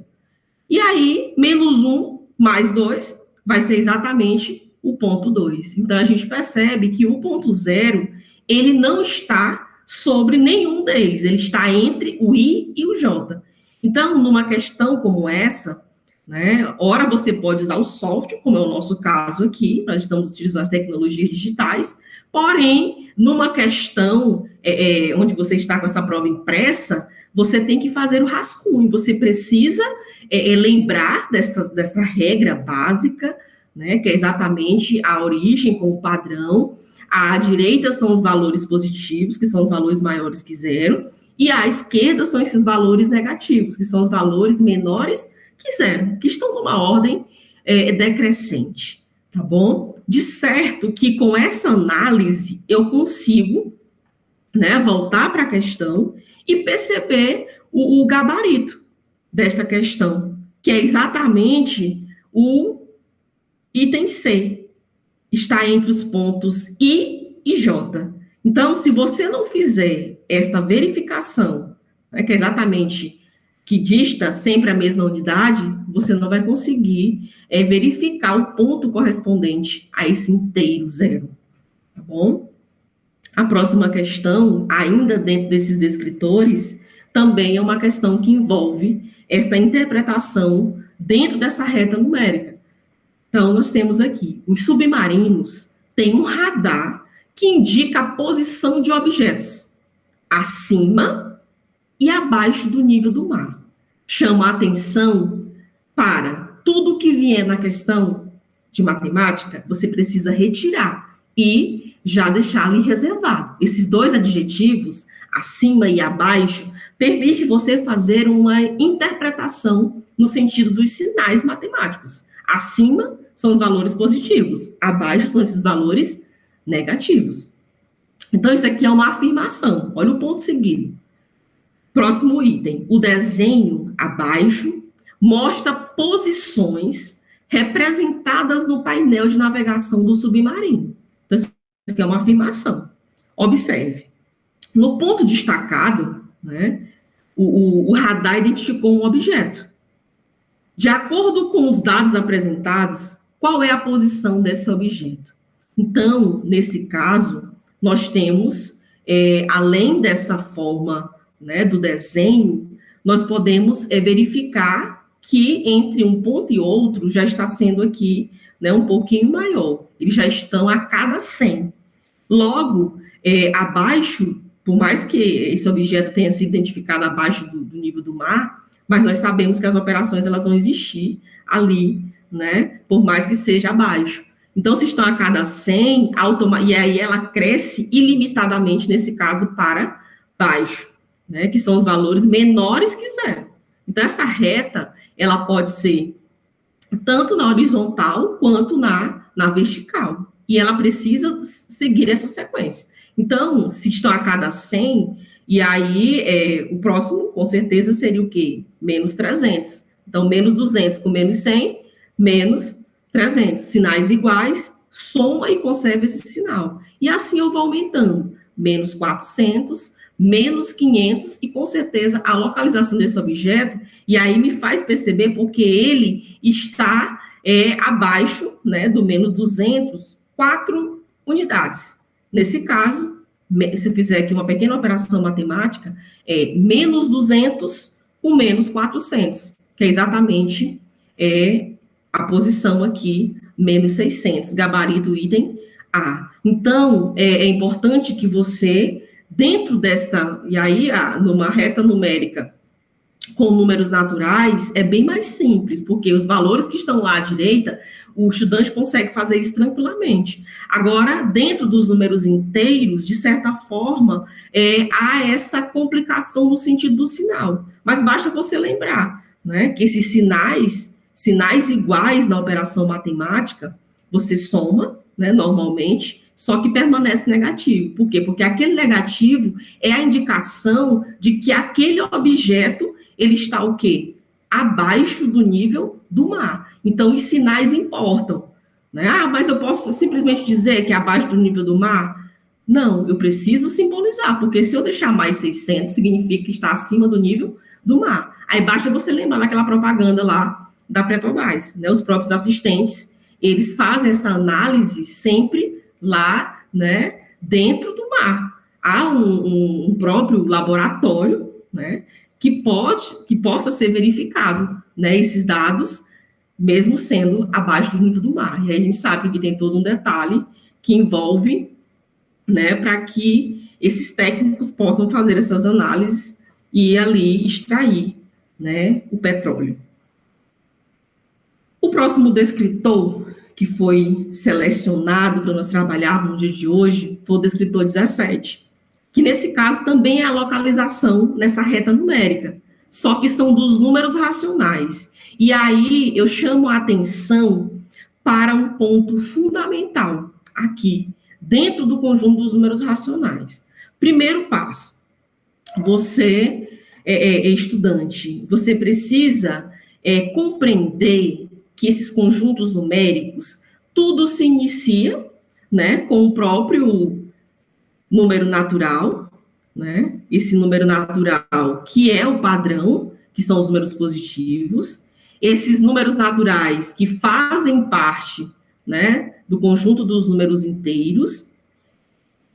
E aí, menos 1 mais 2 vai ser exatamente o ponto 2. Então, a gente percebe que o ponto 0, ele não está sobre nenhum deles. Ele está entre o I e o J. Então, numa questão como essa, né, ora você pode usar o software, como é o nosso caso aqui, nós estamos utilizando as tecnologias digitais, porém, numa questão onde você está com essa prova impressa, você tem que fazer o rascunho, você precisa lembrar dessa regra básica, né, que é exatamente a origem com o padrão, à direita são os valores positivos, que são os valores maiores que 0, e à esquerda são esses valores negativos, que são os valores menores que 0, que estão numa ordem decrescente, tá bom? De certo que com essa análise eu consigo, né, voltar para a questão e perceber o gabarito desta questão, que é exatamente o item C, está entre os pontos I e J. Então, se você não fizer esta verificação, né, que é exatamente que dista sempre a mesma unidade, você não vai conseguir verificar o ponto correspondente a esse inteiro 0, tá bom? A próxima questão, ainda dentro desses descritores, também é uma questão que envolve esta interpretação dentro dessa reta numérica. Então, nós temos aqui, os submarinos têm um radar que indica a posição de objetos acima e abaixo do nível do mar. Chama a atenção para tudo que vier na questão de matemática, você precisa retirar e já deixar ali reservado. Esses 2 adjetivos, acima e abaixo, permite você fazer uma interpretação no sentido dos sinais matemáticos. Acima são os valores positivos, abaixo são esses valores negativos. Então, isso aqui é uma afirmação. Olha o ponto seguinte. Próximo item. O desenho abaixo mostra posições representadas no painel de navegação do submarino. Então, isso aqui é uma afirmação. Observe. No ponto destacado, né, o radar identificou um objeto. De acordo com os dados apresentados, qual é a posição desse objeto? Então, nesse caso, nós temos, além dessa forma, né, do desenho, nós podemos verificar que entre um ponto e outro já está sendo aqui, né, um pouquinho maior. Eles já estão a cada 100. Logo, abaixo, por mais que esse objeto tenha sido identificado abaixo do nível do mar, mas nós sabemos que as operações elas vão existir ali, né, por mais que seja abaixo. Então, se estão a cada 100, e aí ela cresce ilimitadamente, nesse caso, para baixo, né, que são os valores menores que 0. Então, essa reta, ela pode ser tanto na horizontal quanto na vertical. E ela precisa seguir essa sequência. Então, se estão a cada 100, e aí o próximo, com certeza, seria o quê? Menos 300. Então, menos 200 com menos 100, menos 300. Sinais iguais, soma e conserva esse sinal. E assim eu vou aumentando. Menos 400, menos 500, e com certeza a localização desse objeto, e aí me faz perceber porque ele está abaixo, né, do menos 200, 4 unidades. Nesse caso, se eu fizer aqui uma pequena operação matemática, menos 200 com menos 400, que é exatamente a posição aqui, menos 600, gabarito item A. Então, é importante que você, dentro desta, e aí numa reta numérica com números naturais, é bem mais simples, porque os valores que estão lá à direita, o estudante consegue fazer isso tranquilamente. Agora, dentro dos números inteiros, de certa forma, há essa complicação no sentido do sinal. Mas basta você lembrar, né, que esses sinais iguais na operação matemática, você soma, né, normalmente, só que permanece negativo. Por quê? Porque aquele negativo é a indicação de que aquele objeto, ele está o quê? Abaixo do nível do mar. Então, os sinais importam, né? Mas eu posso simplesmente dizer que é abaixo do nível do mar? Não, eu preciso simbolizar, porque se eu deixar mais 600, significa que está acima do nível do mar. Aí basta você lembrar daquela propaganda lá da Petrobras, né? Os próprios assistentes, eles fazem essa análise sempre lá, né, dentro do mar. Há um próprio laboratório, né, que possa ser verificado, né, esses dados, mesmo sendo abaixo do nível do mar. E aí a gente sabe que tem todo um detalhe que envolve, né, para que esses técnicos possam fazer essas análises e ali extrair, né, o petróleo. O próximo descritor que foi selecionado para nós trabalharmos no dia de hoje foi o descritor 17, que nesse caso também é a localização nessa reta numérica, só que são dos números racionais. E aí eu chamo a atenção para um ponto fundamental aqui, dentro do conjunto dos números racionais. Primeiro passo, você estudante, você precisa compreender que esses conjuntos numéricos, tudo se inicia, né, com o próprio número natural, né, esse número natural que é o padrão, que são os números positivos, esses números naturais que fazem parte, né, do conjunto dos números inteiros,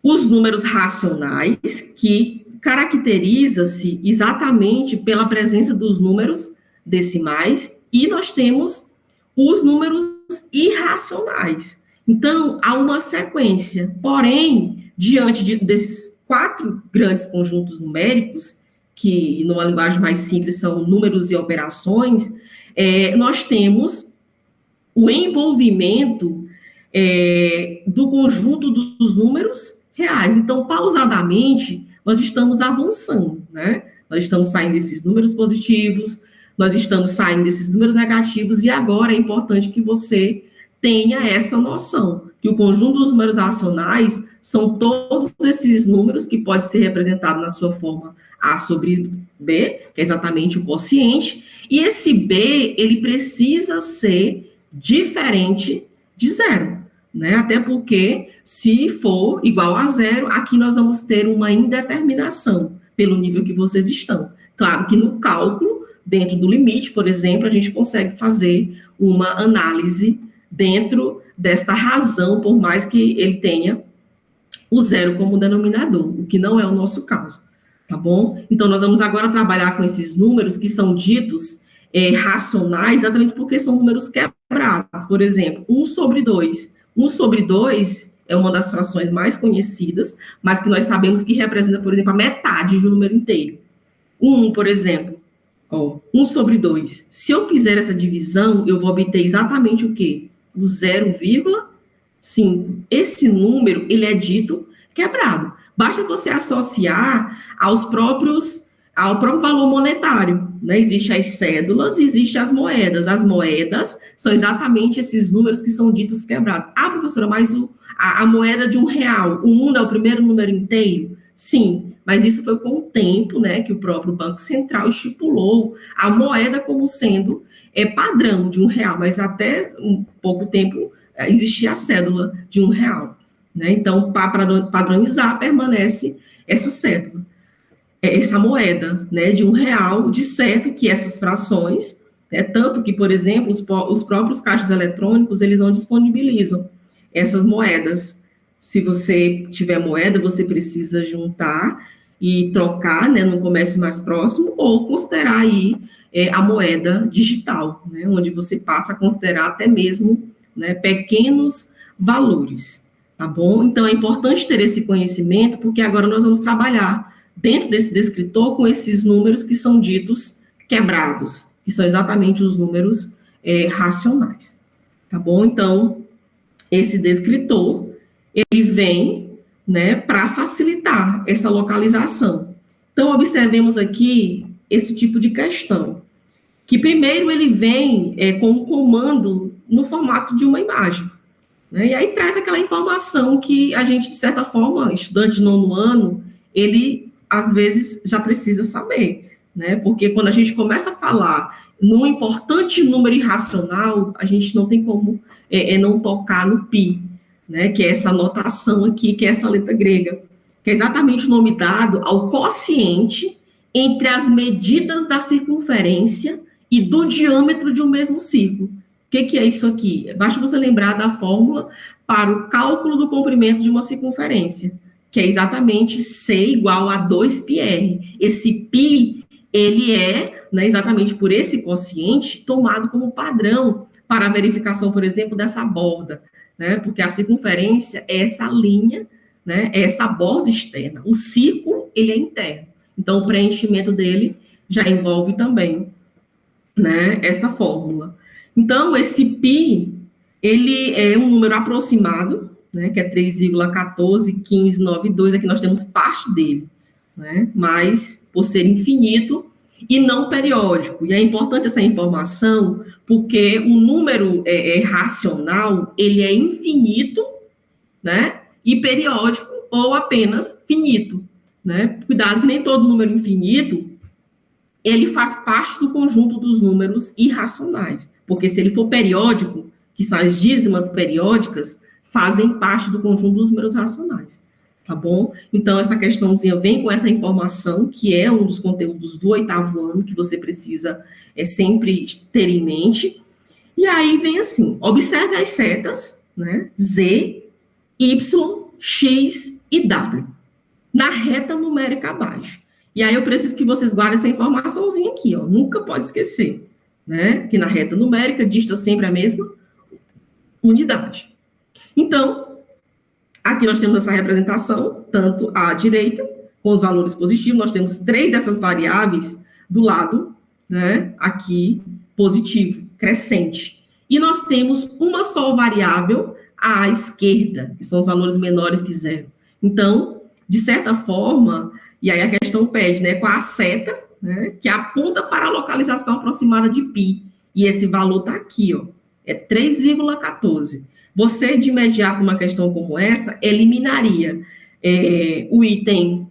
os números racionais, que caracteriza-se exatamente pela presença dos números decimais, e nós temos os números irracionais. Então, há uma sequência. Porém, diante desses 4 grandes conjuntos numéricos, que numa linguagem mais simples são números e operações, nós temos o envolvimento do conjunto dos números reais. Então, pausadamente, nós estamos avançando, né? Nós estamos saindo desses números positivos, nós estamos saindo desses números negativos, e agora é importante que você tenha essa noção, que o conjunto dos números racionais são todos esses números que pode ser representado na sua forma A sobre B, que é exatamente o quociente, e esse B, ele precisa ser diferente de zero, né? Até porque, se for igual a zero, aqui nós vamos ter uma indeterminação pelo nível que vocês estão. Claro que no cálculo, dentro do limite, por exemplo, a gente consegue fazer uma análise dentro desta razão, por mais que ele tenha o zero como denominador, o que não é o nosso caso, tá bom? Então, nós vamos agora trabalhar com esses números que são ditos racionais, exatamente porque são números quebrados. Por exemplo, 1 sobre 2. 1 sobre 2 é uma das frações mais conhecidas, mas que nós sabemos que representa, por exemplo, a metade de um número inteiro. 1, por exemplo, 1 sobre 2. Se eu fizer essa divisão, eu vou obter exatamente o quê? O 0,5. Esse número, ele é dito quebrado. Basta você associar aos próprios ao próprio valor monetário, né? Existem as cédulas, existem as moedas. As moedas são exatamente esses números que são ditos quebrados. Ah, professora, mas a moeda de R$1, o 1 é o primeiro número inteiro? Sim, mas isso foi com o tempo, né, que o próprio Banco Central estipulou a moeda como sendo padrão de R$1, mas até um pouco tempo existia a cédula de R$1, né? Então, para padronizar, permanece essa cédula, essa moeda, né, de R$1, de certo que essas frações, né, tanto que, por exemplo, os próprios caixas eletrônicos, eles não disponibilizam essas moedas. Se você tiver moeda, você precisa juntar e trocar, né, no comércio mais próximo, ou considerar aí a moeda digital, né, onde você passa a considerar até mesmo, né, pequenos valores, tá bom? Então, é importante ter esse conhecimento, porque agora nós vamos trabalhar dentro desse descritor com esses números que são ditos quebrados, que são exatamente os números racionais, tá bom? Então, esse descritor, ele vem, né, para facilitar essa localização. Então, observemos aqui esse tipo de questão, que primeiro ele vem com um comando no formato de uma imagem, né, e aí traz aquela informação que a gente, de certa forma, estudante de 9º ano, ele, às vezes, já precisa saber, né, porque quando a gente começa a falar num importante número irracional, a gente não tem como não tocar no π, né, que é essa notação aqui, que é essa letra grega, que é exatamente o nome dado ao quociente entre as medidas da circunferência e do diâmetro de um mesmo círculo. O que é isso aqui? Basta você lembrar da fórmula para o cálculo do comprimento de uma circunferência, que é exatamente C igual a 2πr. Esse π, ele é, né, exatamente por esse quociente, tomado como padrão para a verificação, por exemplo, dessa borda, né, porque a circunferência é essa linha, né, é essa borda externa. O círculo, ele é interno. Então, o preenchimento dele já envolve também, né, esta fórmula. Então, esse π, ele é um número aproximado, né, que é 3,141592, aqui nós temos parte dele, né, mas por ser infinito e não periódico. E é importante essa informação, porque o número racional, ele é infinito, né, e periódico ou apenas finito, né? Cuidado que nem todo número infinito, ele faz parte do conjunto dos números irracionais, porque se ele for periódico, que são as dízimas periódicas, fazem parte do conjunto dos números racionais, tá bom? Então, essa questãozinha vem com essa informação, que é um dos conteúdos do 8º ano, que você precisa sempre ter em mente. E aí vem assim, observe as setas, né, Z, Y, X e W, na reta numérica abaixo. E aí eu preciso que vocês guardem essa informaçãozinha aqui, ó, nunca pode esquecer, né, que na reta numérica dista sempre a mesma unidade. Então, aqui nós temos essa representação, tanto à direita, com os valores positivos, nós temos 3 dessas variáveis do lado, né, aqui, positivo, crescente. E nós temos uma só variável à esquerda, que são os valores menores que 0. Então, de certa forma, e aí a questão pede, né, com a seta, né, que aponta para a localização aproximada de π, e esse valor está aqui, ó, é 3,14. Você, de imediato, numa questão como essa, eliminaria o item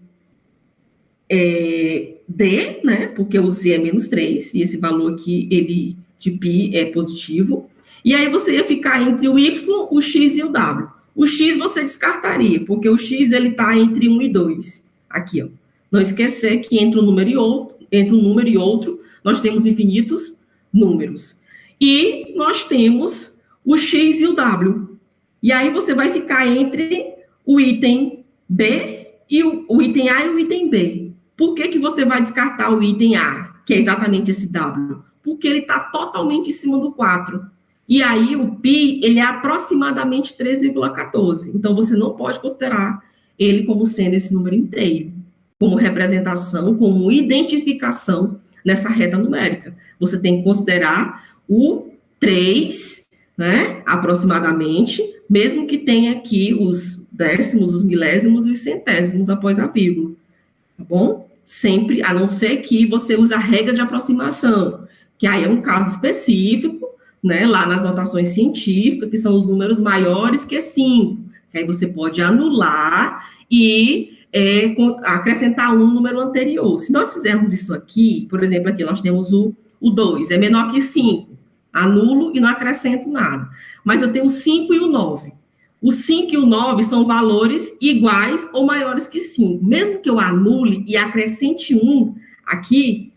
D, né, porque o Z é menos 3, e esse valor aqui, ele, de π, é positivo, e aí você ia ficar entre o Y, o X e o W. O X você descartaria, porque o X, ele está entre 1 e 2, aqui, ó. Não esquecer que entre um número e outro, nós temos infinitos números. E nós temos o X e o W. E aí você vai ficar entre o item B e o item A e o item B. Por que você vai descartar o item A, que é exatamente esse W? Porque ele está totalmente em cima do 4. E aí o π, ele é aproximadamente 3,14. Então você não pode considerar ele como sendo esse número inteiro, como representação, como identificação nessa reta numérica. Você tem que considerar o 3, né, aproximadamente, mesmo que tenha aqui os décimos, os milésimos e os centésimos após a vírgula, tá bom? sempre, a não ser que você use a regra de aproximação, que aí é um caso específico, né, lá nas notações científicas, que são os números maiores que 5, que aí você pode anular e acrescentar um número anterior. Se nós fizermos isso aqui, por exemplo, aqui nós temos o 2, é menor que 5, anulo e não acrescento nada. Mas eu tenho o 5 e o 9. O 5 e o 9 são valores iguais ou maiores que 5. Mesmo que eu anule e acrescente 1 aqui,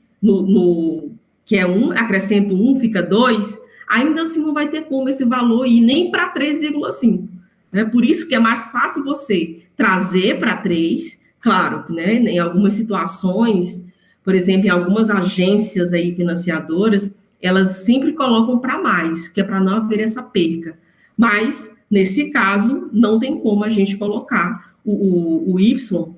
que é 1, acrescento 1, fica 2, ainda assim não vai ter como esse valor ir nem para 3,5. Né? Por isso que é mais fácil você trazer para 3, claro, né? Em algumas situações, por exemplo, em algumas agências aí financiadoras, elas sempre colocam para mais, que é para não haver essa perca. Mas, nesse caso, não tem como a gente colocar o Y,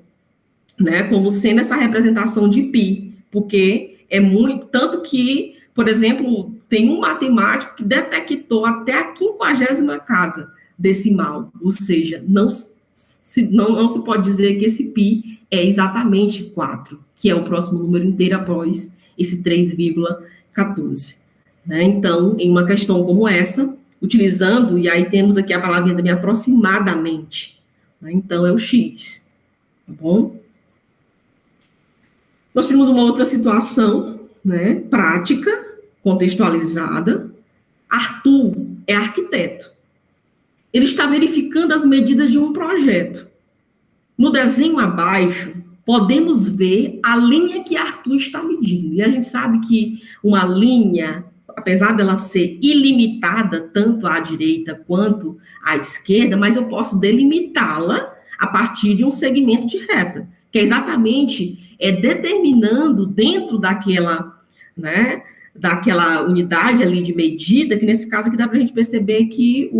né, como sendo essa representação de π, porque é muito, tanto que, por exemplo, tem um matemático que detectou até a 50ª casa decimal, ou seja, não se pode dizer que esse π é exatamente 4, que é o próximo número inteiro após esse 3,14. Né? Então, em uma questão como essa, utilizando, e aí temos aqui a palavrinha também, aproximadamente, né? Então é o x, tá bom? Nós temos uma outra situação, né, prática, contextualizada. Arthur é arquiteto. Ele está verificando as medidas de um projeto. No desenho abaixo, podemos ver a linha que Arthur está medindo. E a gente sabe que uma linha, apesar dela ser ilimitada, tanto à direita quanto à esquerda, mas eu posso delimitá-la a partir de um segmento de reta, que é exatamente determinando dentro daquela, né, daquela unidade ali de medida, que nesse caso aqui dá para a gente perceber que,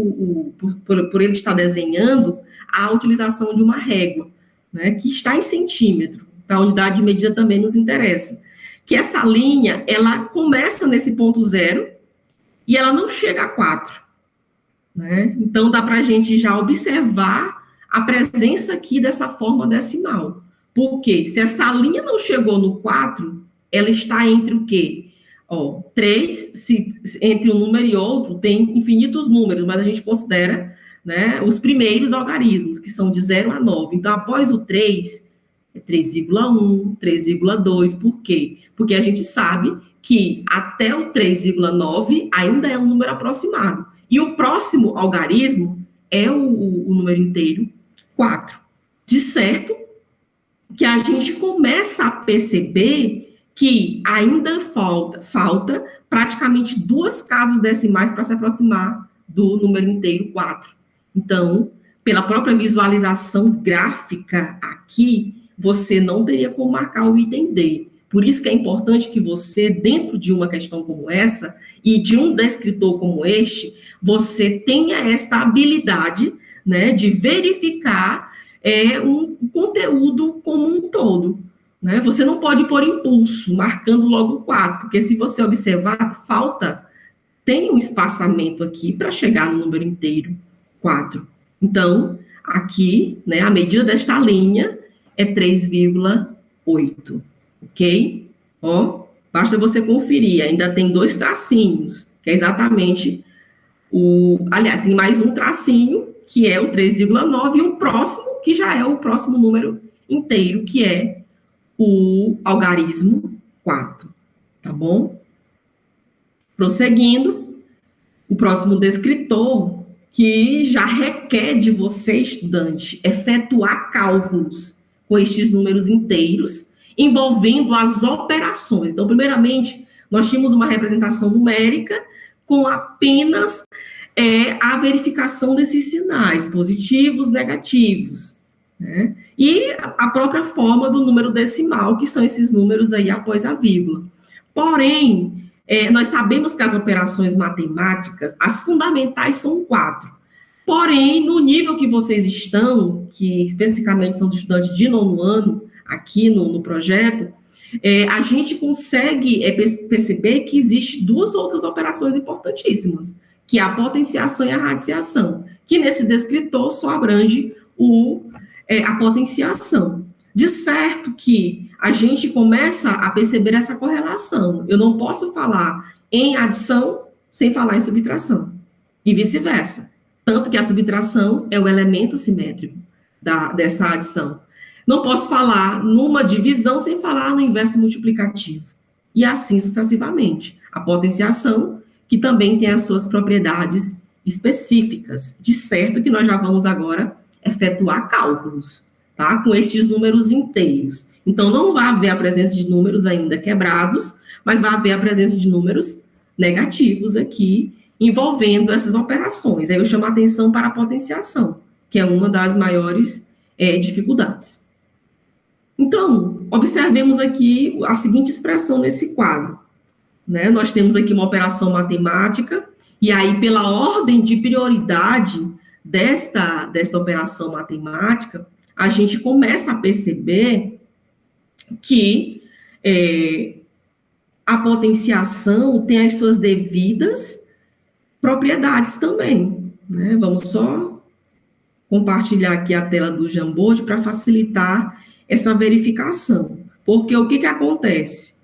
por ele estar desenhando, a utilização de uma régua, né, que está em centímetro, então a unidade de medida também nos interessa, que essa linha, ela começa nesse ponto 0 e ela não chega a 4, né? Então, dá para a gente já observar a presença aqui dessa forma decimal. Porque se essa linha não chegou no 4, ela está entre o quê? 3, entre um número e outro, tem infinitos números, mas a gente considera, né, os primeiros algarismos, que são de 0 a 9. Então, após o 3, é 3,1, 3,2, por quê? Porque a gente sabe que até o 3,9 ainda é um número aproximado. E o próximo algarismo é o número inteiro, 4. De certo que a gente começa a perceber que ainda falta praticamente 2 casas decimais para se aproximar do número inteiro 4. Então, pela própria visualização gráfica aqui, você não teria como marcar o item D. Por isso que é importante que você, dentro de uma questão como essa, e de um descritor como este, você tenha esta habilidade, né, de verificar um conteúdo como um todo. Né? Você não pode pôr impulso, marcando logo 4, porque se você observar, tem um espaçamento aqui para chegar no número inteiro 4. Então, aqui, né, a medida desta linha é 3,8, ok? Basta você conferir, ainda tem 2 tracinhos, que é exatamente aliás, tem mais um tracinho, que é o 3,9, e o próximo, que já é o próximo número inteiro, que é o algarismo 4, tá bom? Prosseguindo, o próximo descritor, que já requer de você, estudante, efetuar cálculos com estes números inteiros, envolvendo as operações. Então, primeiramente, nós tínhamos uma representação numérica com apenas a verificação desses sinais, positivos, negativos, né? E a própria forma do número decimal, que são esses números aí após a vírgula. Porém, nós sabemos que as operações matemáticas, as fundamentais são 4. Porém, no nível que vocês estão, que especificamente são dos estudantes de 9º ano, aqui no projeto, a gente consegue perceber que existem 2 outras operações importantíssimas, que é a potenciação e a radiciação, que nesse descritor só abrange a potenciação. De certo que a gente começa a perceber essa correlação. Eu não posso falar em adição sem falar em subtração, e vice-versa. Tanto que a subtração é o elemento simétrico dessa adição. Não posso falar numa divisão sem falar no inverso multiplicativo. E assim sucessivamente. A potenciação, que também tem as suas propriedades específicas. De certo que nós já vamos agora efetuar cálculos, tá? Com estes números inteiros. Então, não vai haver a presença de números ainda quebrados, mas vai haver a presença de números negativos aqui, envolvendo essas operações. Aí eu chamo a atenção para a potenciação, que é uma das maiores dificuldades. Então, observemos aqui a seguinte expressão nesse quadro, né? Nós temos aqui uma operação matemática, e aí, pela ordem de prioridade desta operação matemática, a gente começa a perceber que a potenciação tem as suas devidas propriedades também, né? Vamos só compartilhar aqui a tela do Jamboard para facilitar essa verificação. Porque o que acontece?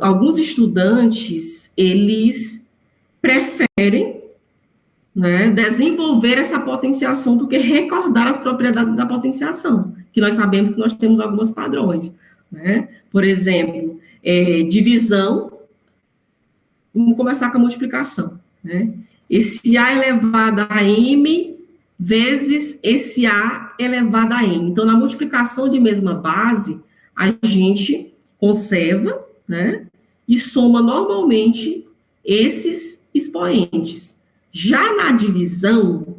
Alguns estudantes, eles preferem, né, desenvolver essa potenciação do que recordar as propriedades da potenciação, que nós sabemos que nós temos alguns padrões, né? Por exemplo, divisão, vamos começar com a multiplicação, né? Esse A elevado a M vezes esse A elevado a N. Então, na multiplicação de mesma base, a gente conserva, né, e soma normalmente esses expoentes. Já na divisão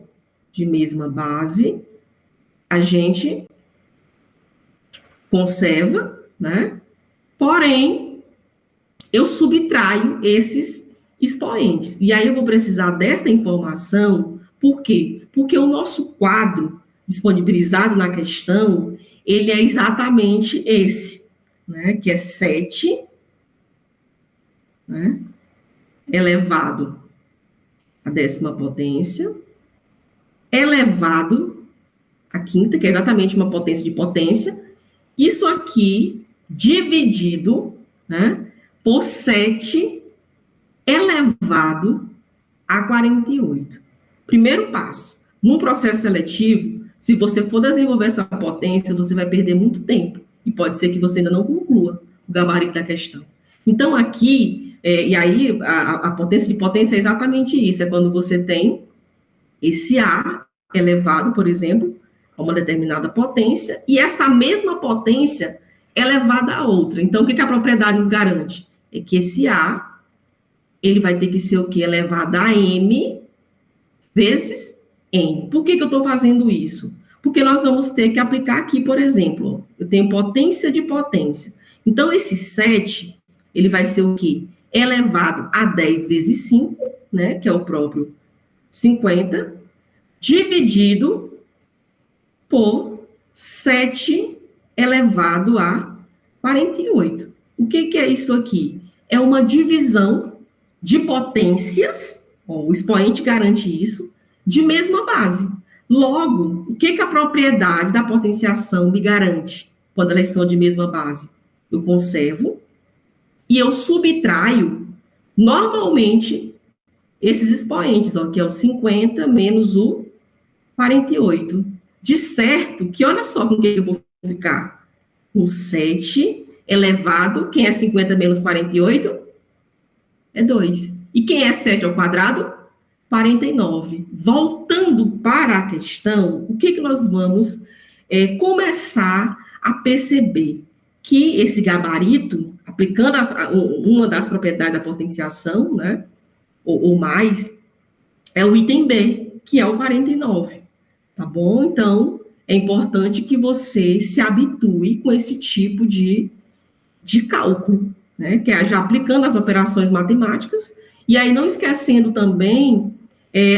de mesma base, a gente conserva, né, porém, eu subtraio esses expoentes. E aí eu vou precisar desta informação, por quê? Porque o nosso quadro disponibilizado na questão, ele é exatamente esse, né, que é 7, né, elevado à 10ª potência, elevado à 5ª, que é exatamente uma potência de potência, isso aqui dividido, né, por 7 elevado a 48. Primeiro passo, num processo seletivo, se você for desenvolver essa potência, você vai perder muito tempo, e pode ser que você ainda não conclua o gabarito da questão. Então, aqui, e aí, a potência de potência é exatamente isso, é quando você tem esse A elevado, por exemplo, a uma determinada potência, e essa mesma potência elevada a outra. Então, o que a propriedade nos garante? É que esse A, ele vai ter que ser o quê? Elevado a M vezes N. Por que eu estou fazendo isso? Porque nós vamos ter que aplicar aqui, por exemplo, eu tenho potência de potência. Então, esse 7, ele vai ser o quê? Elevado a 10 vezes 5, né, que é o próprio 50, dividido por 7 elevado a 48. O que é isso aqui? É uma divisão de potências, o expoente garante isso, de mesma base. Logo, o que a propriedade da potenciação me garante quando elas são de mesma base? Eu conservo e eu subtraio, normalmente, esses expoentes, ó, que é o 50 menos o 48. De certo que, olha só com que eu vou ficar. Com 7 elevado, quem é 50 menos 48? É 2. E quem é 7 ao quadrado? 49. Voltando para a questão, o que nós vamos começar a perceber? Que esse gabarito, aplicando uma das propriedades da potenciação, né, ou mais, é o item B, que é o 49. Tá bom? Então, é importante que você se habitue com esse tipo de cálculo, né, que é já aplicando as operações matemáticas, e aí não esquecendo também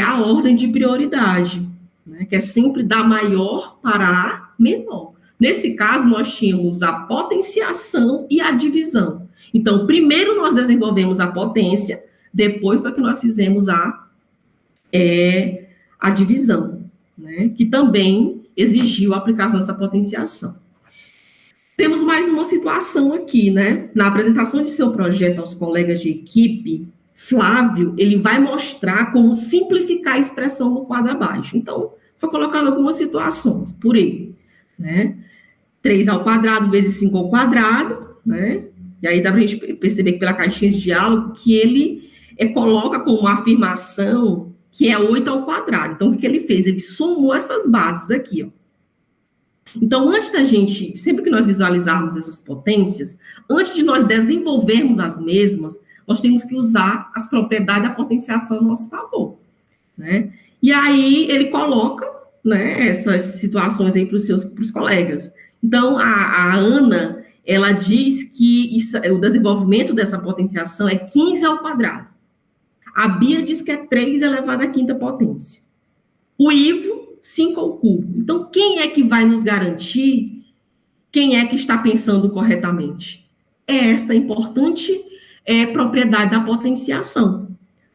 a ordem de prioridade, né, que é sempre da maior para a menor. Nesse caso, nós tínhamos a potenciação e a divisão. Então, primeiro nós desenvolvemos a potência, depois foi que nós fizemos a divisão, né, que também exigiu a aplicação dessa potenciação. Temos mais uma situação aqui, né? Na apresentação de seu projeto aos colegas de equipe, Flávio, ele vai mostrar como simplificar a expressão no quadro abaixo. Então, foi colocado algumas situações por ele, né? 3 ao quadrado vezes 5 ao quadrado, né? E aí dá para a gente perceber que pela caixinha de diálogo que ele coloca como uma afirmação que é 8 ao quadrado. Então, o que ele fez? Ele somou essas bases aqui, ó. Então, antes da gente, sempre que nós visualizarmos essas potências, antes de nós desenvolvermos as mesmas, nós temos que usar as propriedades da potenciação a nosso favor, né? E aí, ele coloca, né, essas situações aí para os colegas. Então, a Ana, ela diz que o desenvolvimento dessa potenciação é 15 ao quadrado. A Bia diz que é 3 elevado à quinta potência. O Ivo, 5 ao cubo. Então, quem é que vai nos garantir quem é que está pensando corretamente? É esta importante propriedade da potenciação,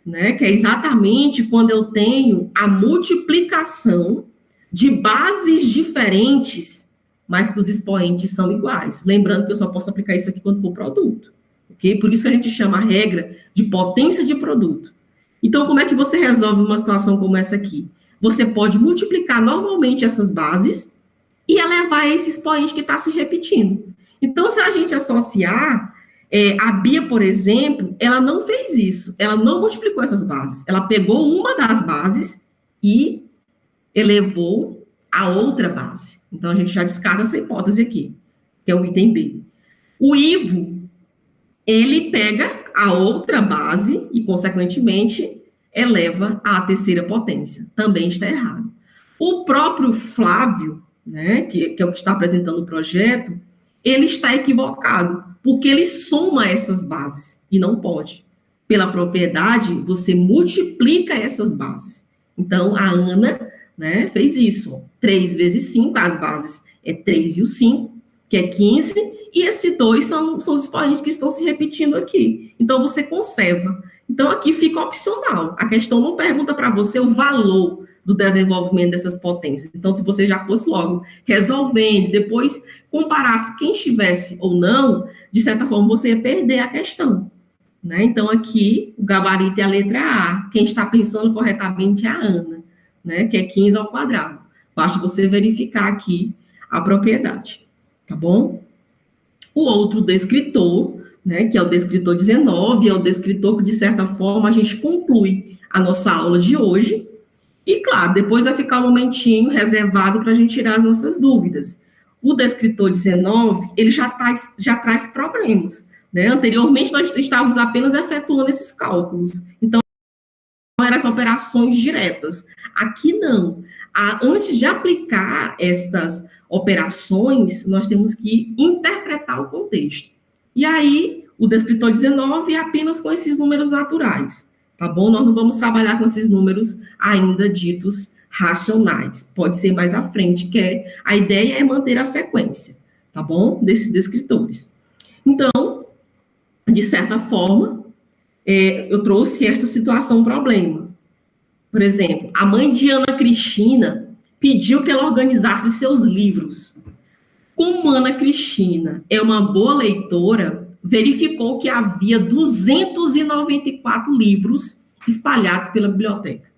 né? Que é exatamente quando eu tenho a multiplicação de bases diferentes, mas que os expoentes são iguais. Lembrando que eu só posso aplicar isso aqui quando for produto, ok? Por isso que a gente chama a regra de potência de produto. Então, como é que você resolve uma situação como essa aqui? Você pode multiplicar normalmente essas bases e elevar esse expoente que está se repetindo. Então, se a gente associar, a Bia, por exemplo, ela não fez isso. Ela não multiplicou essas bases. Ela pegou uma das bases e elevou a outra base. Então, a gente já descarta essa hipótese aqui, que é o item B. O Ivo, ele pega a outra base e, consequentemente, eleva à terceira potência. Também está errado. O próprio Flávio, né, que é o que está apresentando o projeto, ele está equivocado, porque ele soma essas bases, e não pode. Pela propriedade, você multiplica essas bases. Então, a Ana, né, fez isso. 3 vezes 5, as bases é 3 e o 5, que é 15, e esses 2 são os expoentes que estão se repetindo aqui. Então, você conserva. Então, aqui fica opcional. A questão não pergunta para você o valor do desenvolvimento dessas potências. Então, se você já fosse logo resolvendo, depois comparasse quem estivesse ou não, de certa forma, você ia perder a questão, né? Então, aqui, o gabarito é a letra A. Quem está pensando corretamente é a Ana, né? Que é 15 ao quadrado. Basta você verificar aqui a propriedade, tá bom? O outro descritor, né, que é o descritor 19, é o descritor que, de certa forma, a gente conclui a nossa aula de hoje. E, claro, depois vai ficar um momentinho reservado para a gente tirar as nossas dúvidas. O descritor 19, ele já traz problemas, né? Anteriormente, nós estávamos apenas efetuando esses cálculos. Então, eram as operações diretas. Aqui, não. Antes de aplicar estas operações, nós temos que interpretar o contexto. E aí, o descritor 19 é apenas com esses números naturais, tá bom? Nós não vamos trabalhar com esses números ainda ditos racionais. Pode ser mais à frente, que a ideia é manter a sequência, tá bom? Desses descritores. Então, de certa forma, eu trouxe esta situação problema. Por exemplo, a mãe de Ana Cristina pediu que ela organizasse seus livros. Como Ana Cristina é uma boa leitora, verificou que havia 294 livros espalhados pela biblioteca.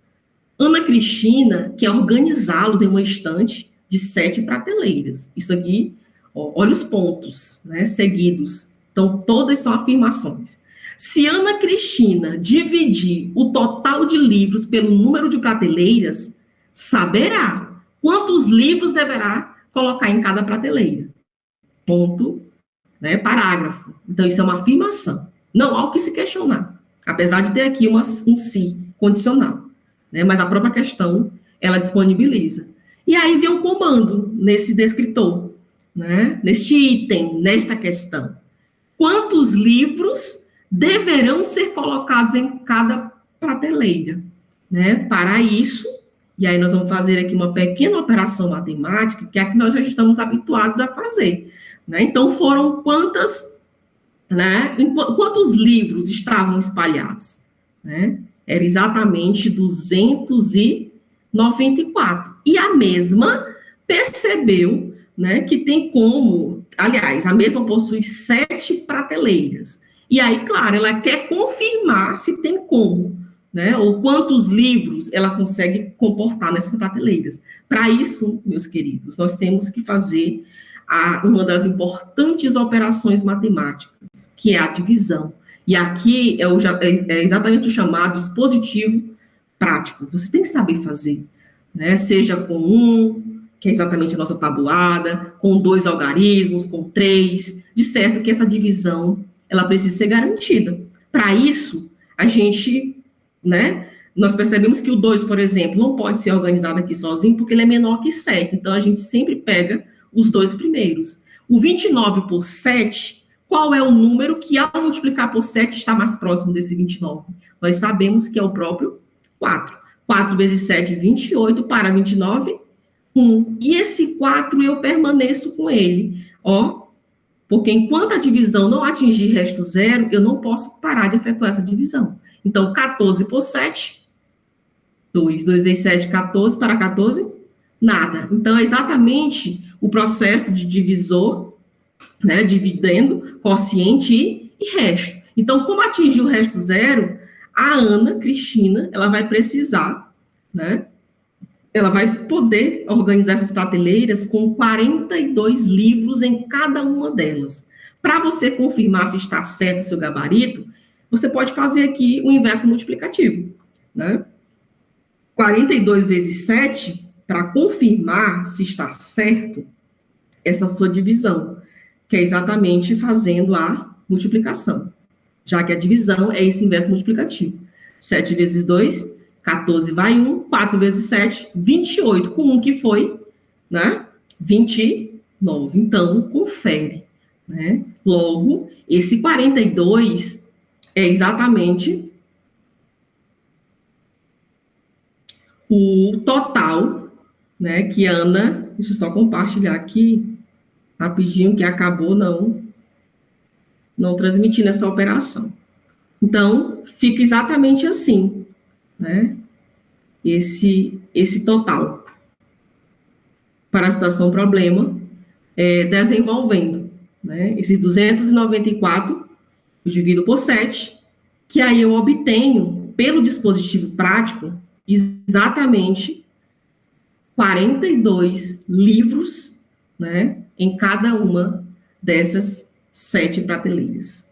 Ana Cristina quer organizá-los em uma estante de 7 prateleiras. Isso aqui, ó, olha os pontos, né, seguidos. Então, todas são afirmações. Se Ana Cristina dividir o total de livros pelo número de prateleiras, saberá quantos livros deverá colocar em cada prateleira. Ponto, né, parágrafo. Então, isso é uma afirmação. Não há o que se questionar, apesar de ter aqui um se condicional, né, mas a própria questão, ela disponibiliza. E aí vem um comando nesse descritor, né, neste item, nesta questão. Quantos livros deverão ser colocados em cada prateleira, né? Para isso, e aí nós vamos fazer aqui uma pequena operação matemática, que é a que nós já estamos habituados a fazer, né? Então, foram quantos livros estavam espalhados, né? Era exatamente 294. E a mesma percebeu, né, que tem como aliás, a mesma possui 7 prateleiras. E aí, claro, ela quer confirmar se tem como, né? Ou quantos livros ela consegue comportar nessas prateleiras. Para isso, meus queridos, nós temos que fazer uma das importantes operações matemáticas, que é a divisão. E aqui é exatamente o chamado dispositivo prático. Você tem que saber fazer, né? Seja com 1, que é exatamente a nossa tabuada, com 2 algarismos, com 3, de certo que essa divisão, ela precisa ser garantida. Para isso, a gente, né, nós percebemos que o 2, por exemplo, não pode ser organizado aqui sozinho, porque ele é menor que 7, então a gente sempre pega os 2 primeiros. O 29 por 7, qual é o número que, ao multiplicar por 7, está mais próximo desse 29? Nós sabemos que é o próprio 4. 4 vezes 7, 28, para 29, 1. E esse 4, eu permaneço com ele, ó, porque enquanto a divisão não atingir resto zero, eu não posso parar de efetuar essa divisão. Então, 14 por 7, 2. 2 vezes 7, 14, para 14, nada. Então, é exatamente o processo de divisor, né, dividendo, quociente e resto. Então, como atingir o resto zero, a Ana Cristina, ela vai precisar, né, ela vai poder organizar essas prateleiras com 42 livros em cada uma delas. Para você confirmar se está certo o seu gabarito, você pode fazer aqui o inverso multiplicativo, né? 42 vezes 7, para confirmar se está certo essa sua divisão, que é exatamente fazendo a multiplicação, já que a divisão é esse inverso multiplicativo. 7 vezes 2, 14 vai 1, 4 vezes 7, 28, com 1 que foi, né, 29. Então, confere, né? Logo, esse 42 é exatamente o total, né, que Ana, deixa eu só compartilhar aqui, rapidinho, que acabou não transmitindo essa operação. Então, fica exatamente assim, né, esse total para a situação problema, desenvolvendo, né, esses 294, eu divido por 7, que aí eu obtenho, pelo dispositivo prático, exatamente 42 livros, né, em cada uma dessas 7 prateleiras,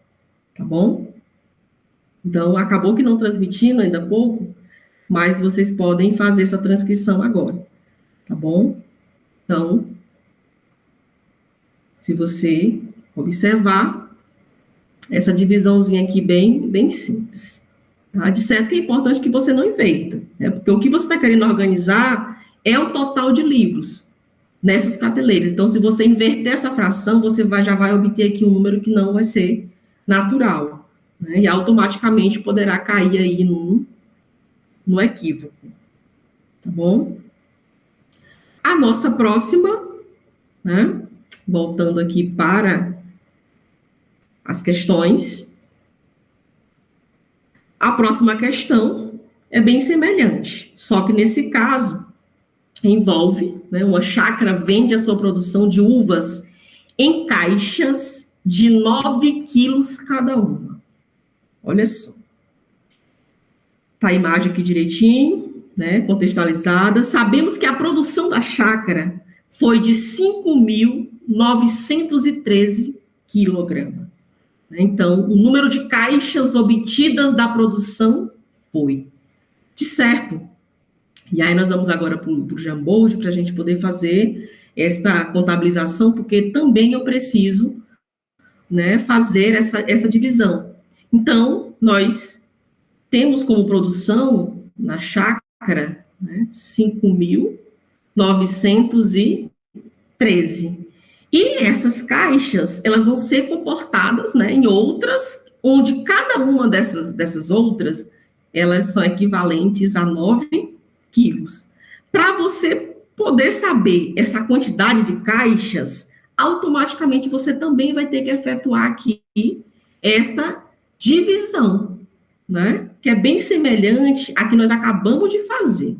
tá bom? Então, acabou que não transmitindo ainda há pouco, mas vocês podem fazer essa transcrição agora, tá bom? Então, se você observar, essa divisãozinha aqui bem simples, tá? De certo que é importante que você não inverta, né? Porque o que você está querendo organizar é o total de livros nessas prateleiras. Então, se você inverter essa fração, você já vai obter aqui um número que não vai ser natural, né? E automaticamente poderá cair aí no equívoco, tá bom? A nossa próxima, né? Voltando aqui para as questões, a próxima questão é bem semelhante, só que nesse caso envolve, né, uma chácara vende a sua produção de uvas em caixas de 9 quilos cada uma. Olha só. Tá a imagem aqui direitinho, né, contextualizada. Sabemos que a produção da chácara foi de 5.913 quilogramas. Então, o número de caixas obtidas da produção foi de certo. E aí nós vamos agora para o Jamboard para a gente poder fazer esta contabilização, porque também eu preciso, né, fazer essa divisão. Então, nós temos como produção na chácara, né, 5.913. E essas caixas, elas vão ser comportadas, né, em outras, onde cada uma dessas outras, elas são equivalentes a 9 quilos. Para você poder saber essa quantidade de caixas, automaticamente você também vai ter que efetuar aqui essa divisão, né, que é bem semelhante à que nós acabamos de fazer,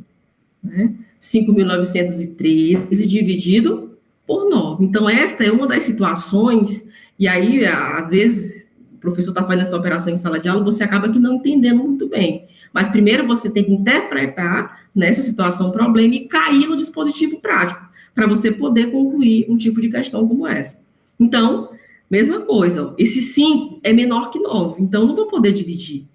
né, 5.913 dividido por 9. Então, esta é uma das situações, e aí, às vezes, o professor está fazendo essa operação em sala de aula, você acaba que não entendendo muito bem. Mas, primeiro, você tem que interpretar nessa situação problema e cair no dispositivo prático, para você poder concluir um tipo de questão como essa. Então, mesma coisa, ó, esse 5 é menor que 9, então não vou poder dividir,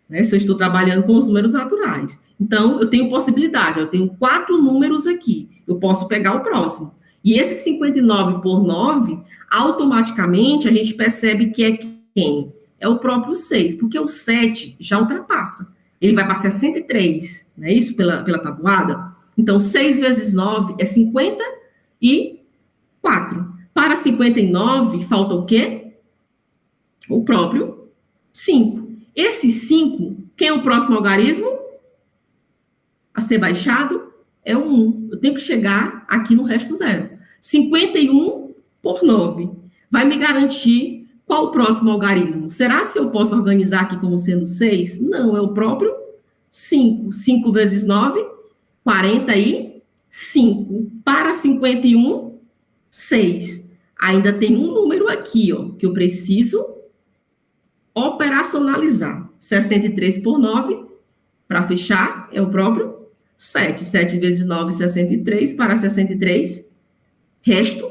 né, se eu estou trabalhando com os números naturais. Então, eu tenho possibilidade, eu tenho 4 números aqui, eu posso pegar o próximo. E esse 59 por 9, automaticamente, a gente percebe que é quem? É o próprio 6, porque o 7 já ultrapassa. Ele vai para 63, não é isso? Pela tabuada. Então, 6 vezes 9 é 54. Para 59, falta o quê? O próprio 5. Esse 5, quem é o próximo algarismo? A ser baixado é o 1. Eu tenho que chegar aqui no resto zero. 51 por 9. Vai me garantir qual o próximo algarismo? Será se eu posso organizar aqui como sendo 6? Não, é o próprio 5. 5 vezes 9, 45. Para 51, 6. Ainda tem um número aqui, ó, que eu preciso operacionalizar. 63 por 9, para fechar, é o próprio 7. 7 vezes 9, 63. Para 63, resto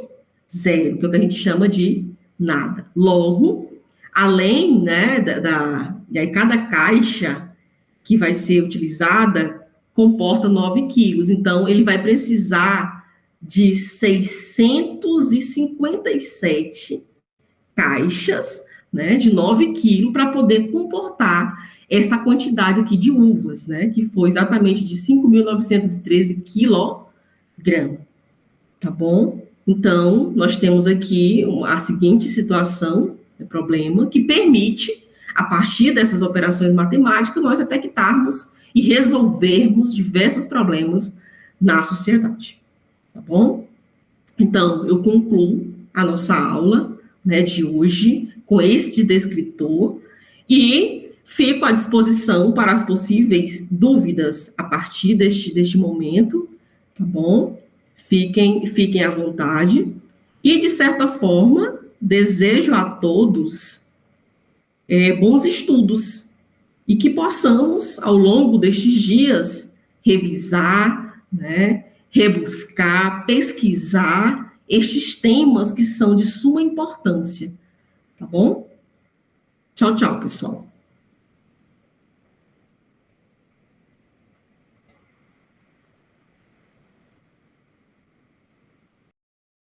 0, que é o que a gente chama de nada. Logo, além, né, e aí cada caixa que vai ser utilizada comporta 9 quilos. Então, ele vai precisar de 657 caixas, né, de 9 quilos para poder comportar essa quantidade aqui de uvas, né, que foi exatamente de 5.913 quilogramas, tá bom? Então, nós temos aqui a seguinte situação, problema, que permite, a partir dessas operações matemáticas, nós detectarmos e resolvermos diversos problemas na sociedade. Tá bom? Então, eu concluo a nossa aula, né, de hoje com este descritor e fico à disposição para as possíveis dúvidas a partir deste momento, tá bom? Fiquem à vontade e, de certa forma, desejo a todos bons estudos e que possamos, ao longo destes dias, revisar, né, rebuscar, pesquisar estes temas que são de suma importância, tá bom? Tchau, tchau, pessoal.